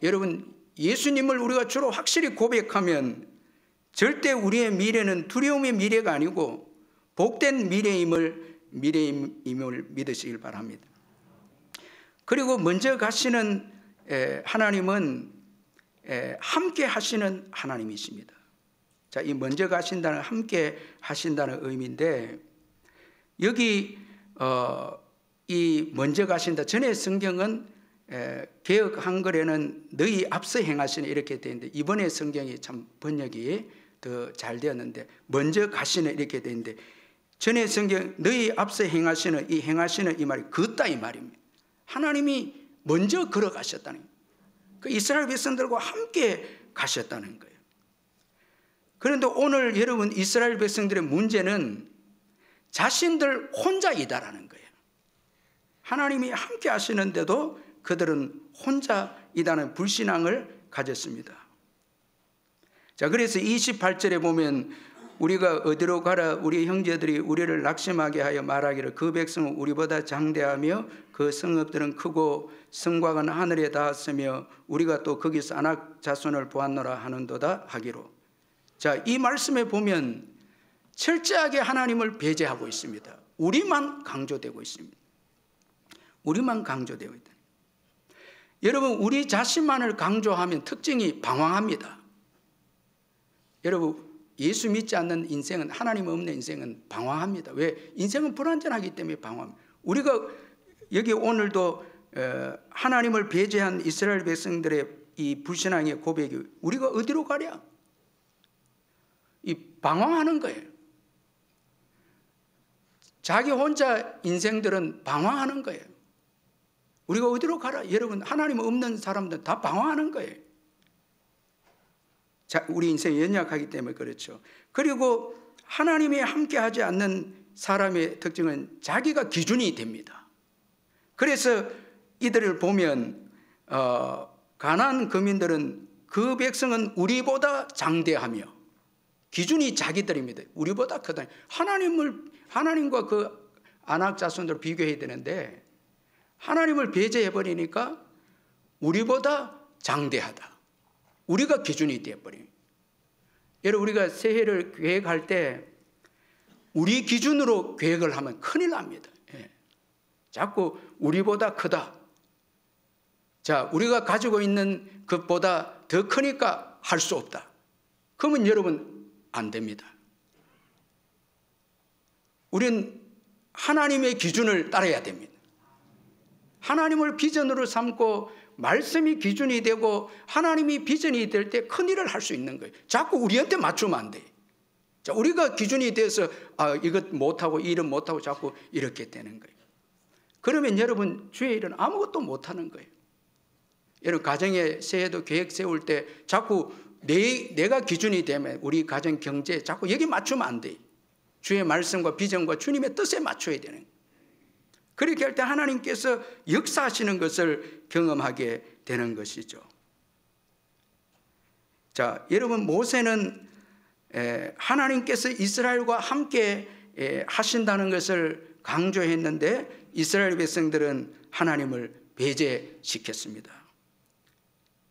여러분, 예수님을 우리가 주로 확실히 고백하면 절대 우리의 미래는 두려움의 미래가 아니고 복된 미래임을 믿으시길 바랍니다. 그리고 먼저 가시는 하나님은 함께 하시는 하나님이십니다. 자, 이 먼저 가신다는 함께 하신다는 의미인데 여기 이 먼저 가신다 전에 성경은 개역 한글에는 너희 앞서 행하시는 이렇게 되어 있는데 이번에 성경이 참 번역이 더 잘 되었는데 먼저 가시는 이렇게 되어 있는데 전에 성경 너희 앞서 행하시는 이 행하시는 이 말이 걷다 이 말입니다. 하나님이 먼저 걸어가셨다는 거예요. 그 이스라엘 백성들과 함께 가셨다는 거예요. 그런데 오늘 여러분 이스라엘 백성들의 문제는 자신들 혼자이다라는 거예요. 하나님이 함께 하시는데도 그들은 혼자이다는 불신앙을 가졌습니다. 자, 그래서 28절에 보면 우리가 어디로 가라 우리 형제들이 우리를 낙심하게 하여 말하기를 그 백성은 우리보다 장대하며 그 성읍들은 크고 성곽은 하늘에 닿았으며 우리가 또 거기서 아낙 자손을 보았노라 하는도다 하기로. 자, 이 말씀에 보면 철저하게 하나님을 배제하고 있습니다. 우리만 강조되고 있습니다. 우리만 강조되어 있다. 여러분, 우리 자신만을 강조하면 특징이 방황합니다. 여러분, 예수 믿지 않는 인생은, 하나님 없는 인생은 방황합니다. 왜? 인생은 불완전하기 때문에 방황합니다. 우리가 여기 오늘도 하나님을 배제한 이스라엘 백성들의 이 불신앙의 고백이 우리가 어디로 가랴? 이 방황하는 거예요. 자기 혼자 인생들은 방황하는 거예요. 우리가 어디로 가라? 여러분, 하나님 없는 사람들은 다 방황하는 거예요. 자, 우리 인생이 연약하기 때문에 그렇죠. 그리고 하나님이 함께하지 않는 사람의 특징은 자기가 기준이 됩니다. 그래서 이들을 보면 가나안 거민들은 그 백성은 우리보다 장대하며 기준이 자기들입니다. 우리보다 크다. 하나님과 그 아낙 자손들 비교해야 되는데 하나님을 배제해버리니까 우리보다 장대하다. 우리가 기준이 되어버려요. 여러분, 우리가 새해를 계획할 때 우리 기준으로 계획을 하면 큰일 납니다. 예. 자꾸 우리보다 크다. 자, 우리가 가지고 있는 것보다 더 크니까 할 수 없다. 그러면 여러분 안 됩니다. 우리는 하나님의 기준을 따라야 됩니다. 하나님을 비전으로 삼고 말씀이 기준이 되고 하나님이 비전이 될 때 큰일을 할 수 있는 거예요. 자꾸 우리한테 맞추면 안 돼요. 자, 우리가 기준이 돼서 이것 못하고 이 일은 못하고 자꾸 이렇게 되는 거예요. 그러면 여러분 주의 일은 아무것도 못하는 거예요. 여러분, 가정의 새해도 계획 세울 때 자꾸 내가 기준이 되면 우리 가정 경제 자꾸 여기 맞추면 안 돼요. 주의 말씀과 비전과 주님의 뜻에 맞춰야 되는 거예요. 그렇게 할 때 하나님께서 역사하시는 것을 경험하게 되는 것이죠. 자, 여러분, 모세는 하나님께서 이스라엘과 함께 하신다는 것을 강조했는데 이스라엘 백성들은 하나님을 배제시켰습니다.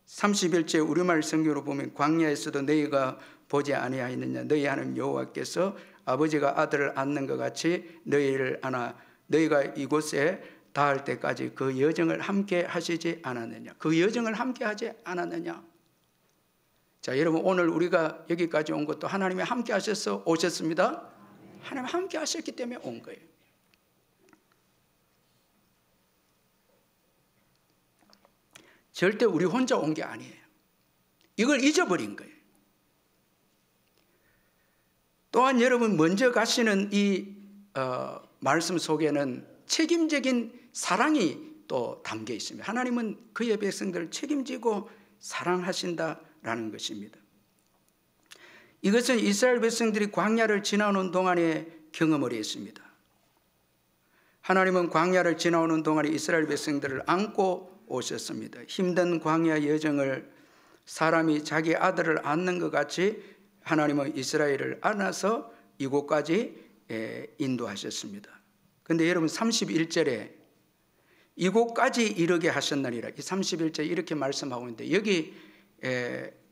31절 우리말 성경으로 보면 광야에서도 너희가 보지 아니하였느냐, 너희 하나님 여호와께서 아버지가 아들을 안는 것 같이 너희를 안아 너희가 이곳에 닿을 때까지 그 여정을 함께 하시지 않았느냐. 그 여정을 함께 하지 않았느냐. 자, 여러분, 오늘 우리가 여기까지 온 것도 하나님이 함께 하셔서 오셨습니다. 하나님 함께 하셨기 때문에 온 거예요. 절대 우리 혼자 온 게 아니에요. 이걸 잊어버린 거예요. 또한 여러분, 먼저 가시는 이 말씀 속에는 책임적인 사랑이 또 담겨 있습니다. 하나님은 그의 백성들을 책임지고 사랑하신다라는 것입니다. 이것은 이스라엘 백성들이 광야를 지나오는 동안에 경험을 했습니다. 하나님은 광야를 지나오는 동안에 이스라엘 백성들을 안고 오셨습니다. 힘든 광야 여정을 사람이 자기 아들을 안는 것 같이 하나님은 이스라엘을 안아서 이곳까지 인도하셨습니다. 그런데 여러분, 31절에 이곳까지 이르게 하셨느니라, 이 31절에 이렇게 말씀하고 있는데 여기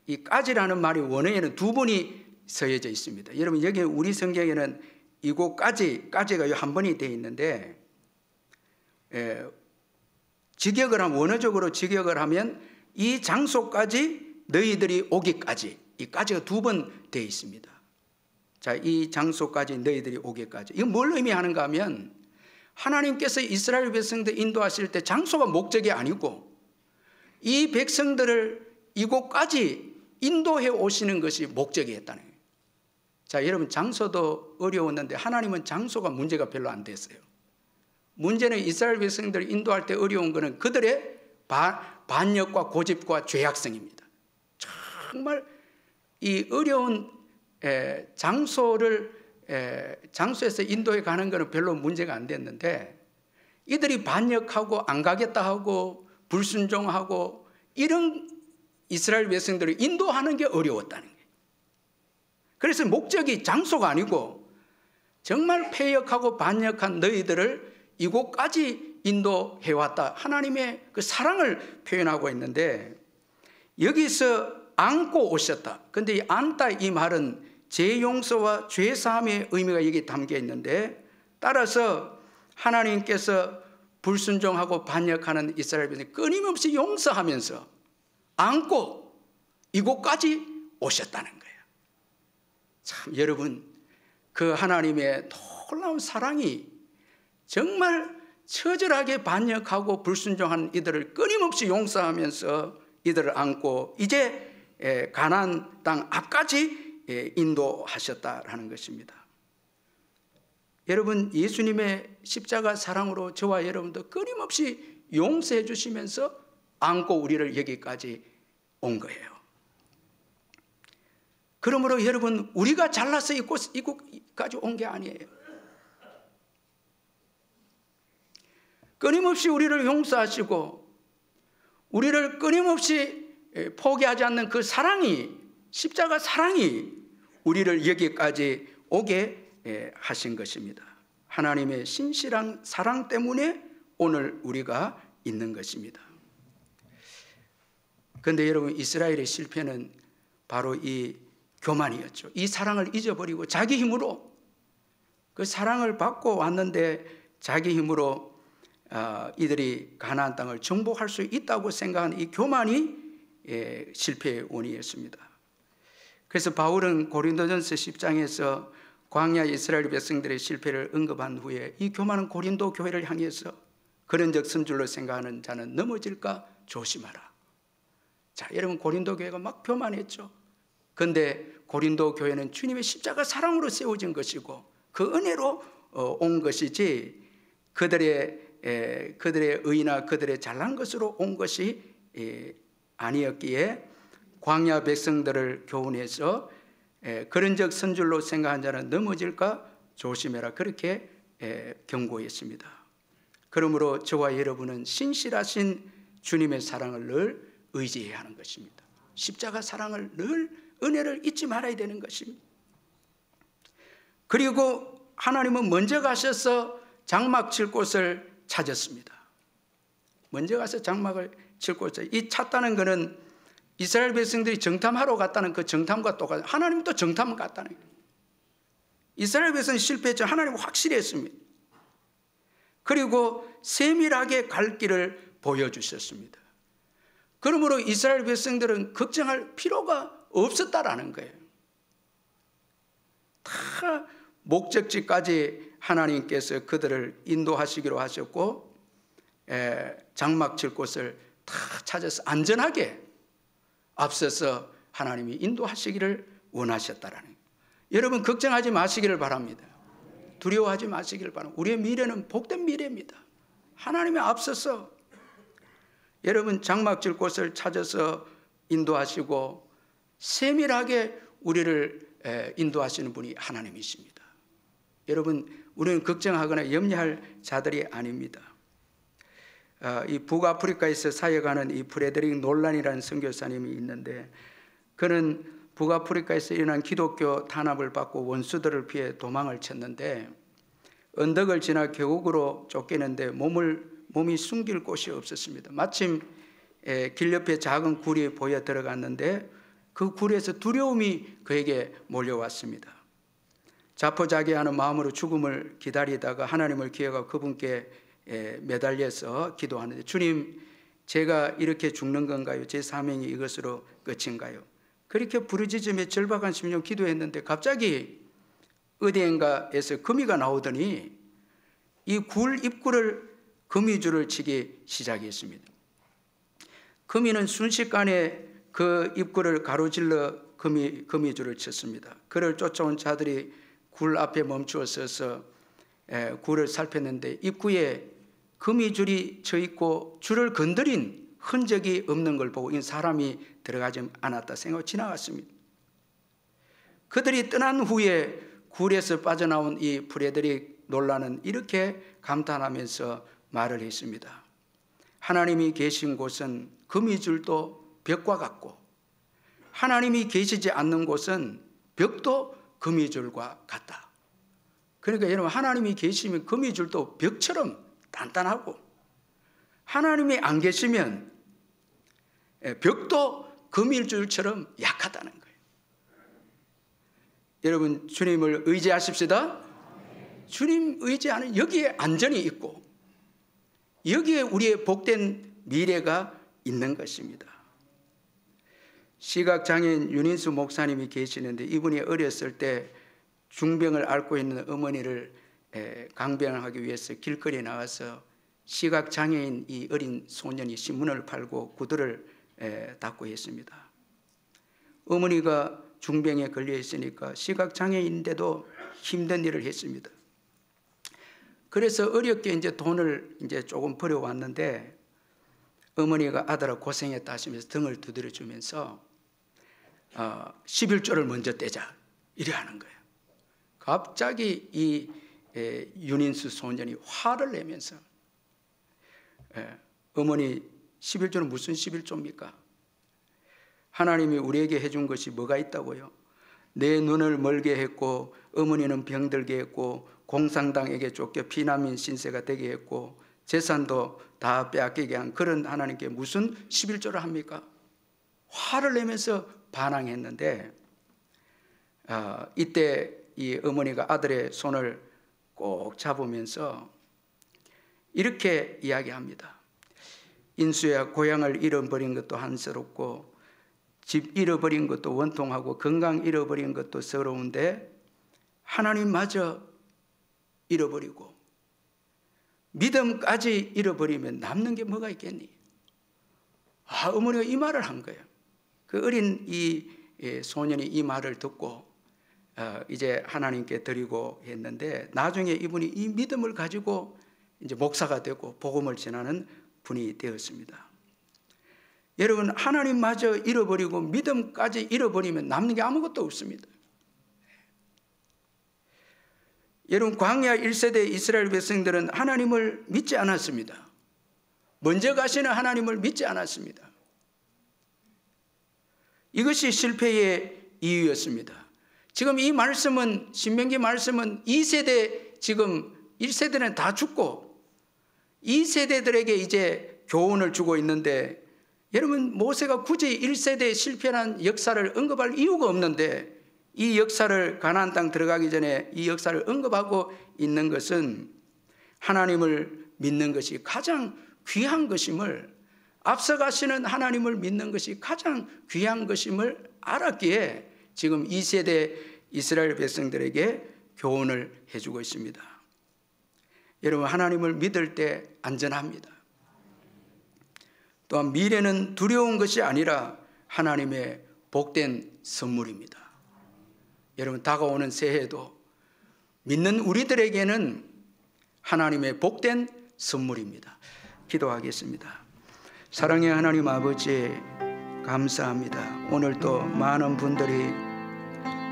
이 까지라는 말이 원어에는 두 번이 서여져 있습니다. 여러분, 여기 우리 성경에는 이곳까지가 한 번이 되어 있는데 직역을 하면, 원어적으로 직역을 하면 이 장소까지 너희들이 오기까지, 이 까지가 두 번 되어 있습니다. 자, 이 장소까지 너희들이 오기까지. 이건 뭘 의미하는가 하면 하나님께서 이스라엘 백성들 인도하실 때 장소가 목적이 아니고 이 백성들을 이곳까지 인도해 오시는 것이 목적이었다는 거예요. 자, 여러분, 장소도 어려웠는데 하나님은 장소가 문제가 별로 안 됐어요. 문제는 이스라엘 백성들을 인도할 때 어려운 것은 그들의 반역과 고집과 죄악성입니다. 정말 이 어려운 장소에서 인도해 가는 것은 별로 문제가 안 됐는데 이들이 반역하고 안 가겠다 하고 불순종하고 이런 이스라엘 백성들을 인도하는 게 어려웠다는 거예요. 그래서 목적이 장소가 아니고 정말 패역하고 반역한 너희들을 이곳까지 인도해왔다. 하나님의 그 사랑을 표현하고 있는데 여기서 안고 오셨다. 그런데 이 안다, 이 말은 죄 용서와 죄 사함의 의미가 여기 담겨 있는데 따라서 하나님께서 불순종하고 반역하는 이스라엘 백성을 끊임없이 용서하면서 안고 이곳까지 오셨다는 거예요. 참 여러분, 그 하나님의 놀라운 사랑이 정말 처절하게 반역하고 불순종한 이들을 끊임없이 용서하면서 이들을 안고 이제 가나안 땅 앞까지 인도하셨다라는 것입니다. 여러분, 예수님의 십자가 사랑으로 저와 여러분도 끊임없이 용서해 주시면서 안고 우리를 여기까지 온 거예요. 그러므로 여러분, 우리가 잘나서 이곳까지 온 게 아니에요. 끊임없이 우리를 용서하시고 우리를 끊임없이 포기하지 않는 그 사랑이, 십자가 사랑이 우리를 여기까지 오게 하신 것입니다. 하나님의 신실한 사랑 때문에 오늘 우리가 있는 것입니다. 그런데 여러분, 이스라엘의 실패는 바로 이 교만이었죠. 이 사랑을 잊어버리고 자기 힘으로 그 사랑을 받고 왔는데 자기 힘으로 이들이 가나안 땅을 정복할 수 있다고 생각한 이 교만이 실패의 원인이었습니다. 그래서 바울은 고린도전서 10장에서 광야 이스라엘 백성들의 실패를 언급한 후에 이 교만은 고린도 교회를 향해서 그런즉 선줄로 생각하는 자는 넘어질까 조심하라. 자, 여러분, 고린도 교회가 막 교만했죠. 그런데 고린도 교회는 주님의 십자가 사랑으로 세워진 것이고 그 은혜로 온 것이지 그들의 의나 그들의 잘난 것으로 온 것이 아니었기에 광야 백성들을 교훈해서 그런즉 선줄로 생각한 자는 넘어질까 조심해라, 그렇게 경고했습니다. 그러므로 저와 여러분은 신실하신 주님의 사랑을 늘 의지해야 하는 것입니다. 십자가 사랑을 늘 은혜를 잊지 말아야 되는 것입니다. 그리고 하나님은 먼저 가셔서 장막 칠 곳을 찾았습니다. 먼저 가서 장막을 칠 곳을, 이 찾다는 것은 이스라엘 백성들이 정탐하러 갔다는 그 정탐과 똑같아요. 하나님도 정탐을 갔다는 거예요. 이스라엘 백성이 실패했죠. 하나님은 확실히 했습니다. 그리고 세밀하게 갈 길을 보여주셨습니다. 그러므로 이스라엘 백성들은 걱정할 필요가 없었다라는 거예요. 다 목적지까지 하나님께서 그들을 인도하시기로 하셨고 장막 칠 곳을 다 찾아서 안전하게 앞서서 하나님이 인도하시기를 원하셨다라는 거예요. 여러분, 걱정하지 마시기를 바랍니다. 두려워하지 마시기를 바랍니다. 우리의 미래는 복된 미래입니다. 하나님이 앞서서 여러분 장막 칠 곳을 찾아서 인도하시고 세밀하게 우리를 인도하시는 분이 하나님이십니다. 여러분, 우리는 걱정하거나 염려할 자들이 아닙니다. 이 북아프리카에서 사역하는 이 프레데릭 놀란이라는 선교사님이 있는데 그는 북아프리카에서 일어난 기독교 탄압을 받고 원수들을 피해 도망을 쳤는데 언덕을 지나 계곡으로 쫓기는데 몸이 숨길 곳이 없었습니다. 마침 길 옆에 작은 굴이 보여 들어갔는데 그 굴에서 두려움이 그에게 몰려왔습니다. 자포자기하는 마음으로 죽음을 기다리다가 하나님을 기억하고 그분께 매달려서 기도하는데, 주님, 제가 이렇게 죽는 건가요? 제 사명이 이것으로 끝인가요? 그렇게 부르짖으며 절박한 심령 기도했는데 갑자기 어디엔가에서 거미가 나오더니 이 굴 입구를 거미줄을 치기 시작했습니다. 거미는 순식간에 그 입구를 가로질러 거미줄을 쳤습니다. 그를 쫓아온 자들이 굴 앞에 멈추어 서서 굴을 살폈는데 입구에 거미줄이 쳐 있고 줄을 건드린 흔적이 없는 걸 보고 이 사람이 들어가지 않았다 생각하고 지나갔습니다. 그들이 떠난 후에 굴에서 빠져나온 이 프레데릭 놀란은 이렇게 감탄하면서 말을 했습니다. 하나님이 계신 곳은 거미줄도 벽과 같고 하나님이 계시지 않는 곳은 벽도 거미줄과 같다. 그러니까 여러분, 하나님이 계시면 거미줄도 벽처럼 단단하고 하나님이 안 계시면 벽도 거미줄처럼 약하다는 거예요. 여러분, 주님을 의지하십시다. 주님 의지하는 여기에 안전이 있고 여기에 우리의 복된 미래가 있는 것입니다. 시각장애인 윤인수 목사님이 계시는데 이분이 어렸을 때 중병을 앓고 있는 어머니를 강변하기 위해서 길거리에 나와서 시각장애인 이 어린 소년이 신문을 팔고 구두를 닦고 했습니다. 어머니가 중병에 걸려 있으니까 시각장애인인데도 힘든 일을 했습니다. 그래서 어렵게 이제 돈을 이제 조금 벌어왔는데 어머니가 아들아 고생했다 하시면서 등을 두드려 주면서 11조를 먼저 떼자 이래 하는 거예요. 갑자기 이 윤인수 소년이 화를 내면서 어머니 11조는 무슨 11조입니까? 하나님이 우리에게 해준 것이 뭐가 있다고요? 내 눈을 멀게 했고 어머니는 병들게 했고 공산당에게 쫓겨 피난민 신세가 되게 했고 재산도 다 빼앗기게 한 그런 하나님께 무슨 11조를 합니까? 화를 내면서 반항했는데 이때 이 어머니가 아들의 손을 꼭 잡으면서 이렇게 이야기합니다. 인수야, 고향을 잃어버린 것도 한스럽고 집 잃어버린 것도 원통하고 건강 잃어버린 것도 서러운데 하나님마저 잃어버리고 믿음까지 잃어버리면 남는 게 뭐가 있겠니? 어머니가 이 말을 한 거예요. 그 어린 이 소년이 이 말을 듣고 이제 하나님께 드리고 했는데 나중에 이분이 이 믿음을 가지고 이제 목사가 되고 복음을 전하는 분이 되었습니다. 여러분, 하나님마저 잃어버리고 믿음까지 잃어버리면 남는 게 아무것도 없습니다. 여러분, 광야 1세대 이스라엘 백성들은 하나님을 믿지 않았습니다. 먼저 가시는 하나님을 믿지 않았습니다. 이것이 실패의 이유였습니다. 지금 이 말씀은, 신명기 말씀은 2세대, 지금 1세대는 다 죽고 2세대들에게 이제 교훈을 주고 있는데, 여러분, 모세가 굳이 1세대의 실패한 역사를 언급할 이유가 없는데 이 역사를 가나안 땅 들어가기 전에 이 역사를 언급하고 있는 것은 하나님을 믿는 것이 가장 귀한 것임을, 앞서가시는 하나님을 믿는 것이 가장 귀한 것임을 알았기에 지금 2세대 이스라엘 백성들에게 교훈을 해주고 있습니다. 여러분, 하나님을 믿을 때 안전합니다. 또한 미래는 두려운 것이 아니라 하나님의 복된 선물입니다. 여러분, 다가오는 새해도 믿는 우리들에게는 하나님의 복된 선물입니다. 기도하겠습니다. 사랑의 하나님 아버지, 감사합니다. 오늘 또 많은 분들이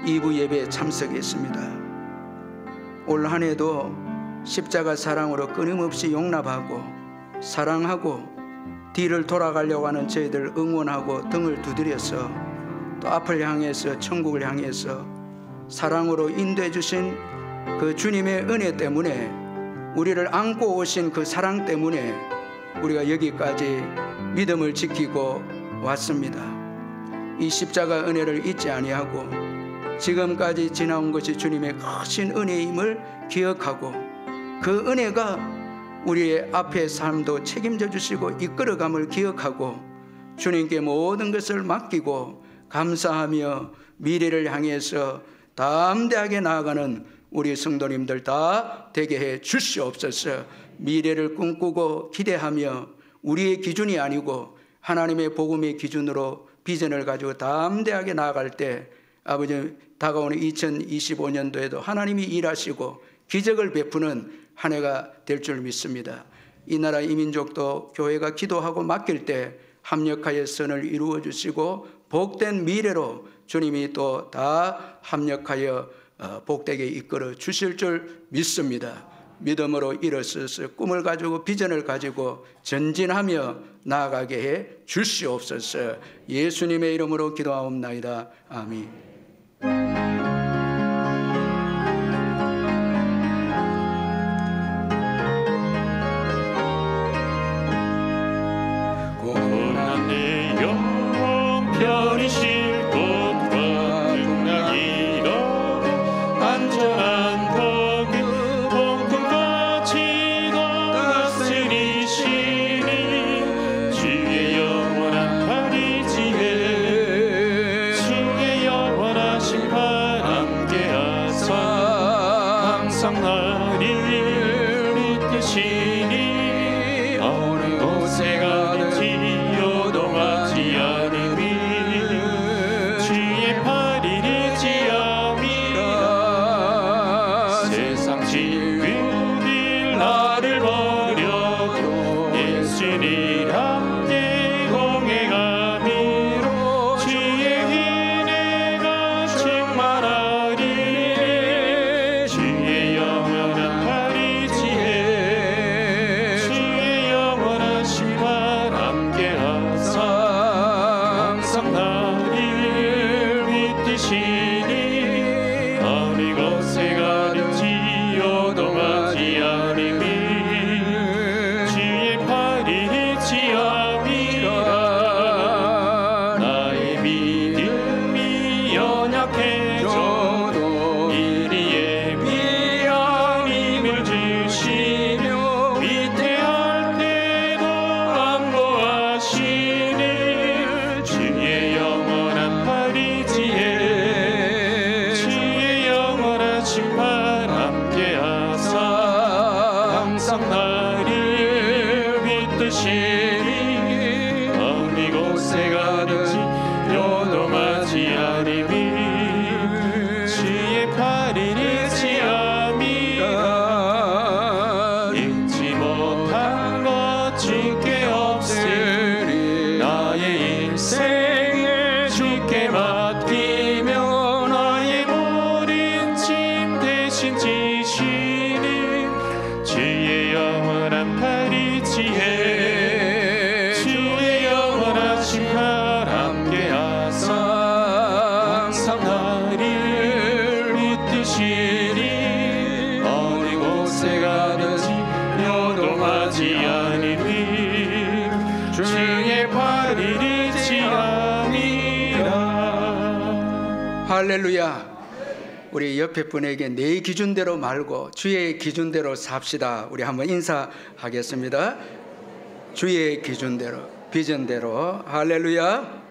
2부 예배에 참석했습니다. 올 한 해도 십자가 사랑으로 끊임없이 용납하고 사랑하고 뒤를 돌아가려고 하는 저희들 응원하고 등을 두드려서 또 앞을 향해서 천국을 향해서 사랑으로 인도해 주신 그 주님의 은혜 때문에, 우리를 안고 오신 그 사랑 때문에 우리가 여기까지 믿음을 지키고 왔습니다. 이 십자가 은혜를 잊지 아니하고 지금까지 지나온 것이 주님의 크신 은혜임을 기억하고 그 은혜가 우리의 앞의 삶도 책임져 주시고 이끌어감을 기억하고 주님께 모든 것을 맡기고 감사하며 미래를 향해서 담대하게 나아가는 우리 성도님들 다 되게 해 주시옵소서. 미래를 꿈꾸고 기대하며 우리의 기준이 아니고 하나님의 복음의 기준으로 비전을 가지고 담대하게 나아갈 때 아버지, 다가오는 2025년도에도 하나님이 일하시고 기적을 베푸는 한 해가 될 줄 믿습니다. 이 나라 이 민족도 교회가 기도하고 맡길 때 합력하여 선을 이루어 주시고 복된 미래로 주님이 또 다 합력하여 복되게 이끌어 주실 줄 믿습니다. 믿음으로 일어서서 꿈을 가지고 비전을 가지고 전진하며 나아가게 해 주시옵소서. 예수님의 이름으로 기도하옵나이다. 아멘. 편히 쉴 곳과 능력이로 안전한 복음, 복음같이 다스리시 함께 공행하미로 주의 은혜가 충만하리니 주의 영원한 팔이지에 주의 영원한 시발 함께하사 항상 나를 믿으시니 어느 곳에 가든지 요동하지 않으니 주의 팔이 지함이라 나의 믿음이 연약해져도 이리에 미안 힘을 주시며 위태할 때도 안보하시니 주의 영원한 팔이지에 주의 영원한 신발 함께하사 항상 나를 믿으시니 어느 곳에 가든지 요동하지 않으니 주의 팔이 지함이라 잊지 못한 것 주께 없으리 나의 인생을 주께 맡기며 나의 모든 짐 대신 지시는 주의 영원한 팔이지에 주의 영원한 신발 함께하사 항상 나를 믿으시니 어느 곳에 가든지 요동하지 않으니 주의 팔이 지함이라. 할렐루야. 우리 옆에 분에게 내 기준대로 말고 주의 기준대로 삽시다. 우리 한번 인사하겠습니다. 주의 기준대로, 비전대로. 할렐루야.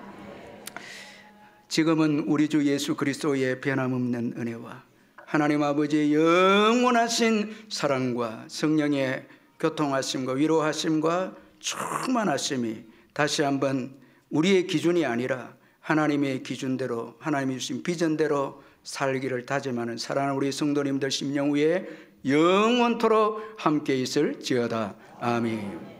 지금은 우리 주 예수 그리스도의 변함없는 은혜와 하나님 아버지의 영원하신 사랑과 성령의 교통하심과 위로하심과 충만하심이 다시 한번 우리의 기준이 아니라 하나님의 기준대로, 하나님이 주신 비전대로 살기를 다짐하는 사랑하는 우리 성도님들 심령 위에 영원토록 함께 있을지어다. 아멘.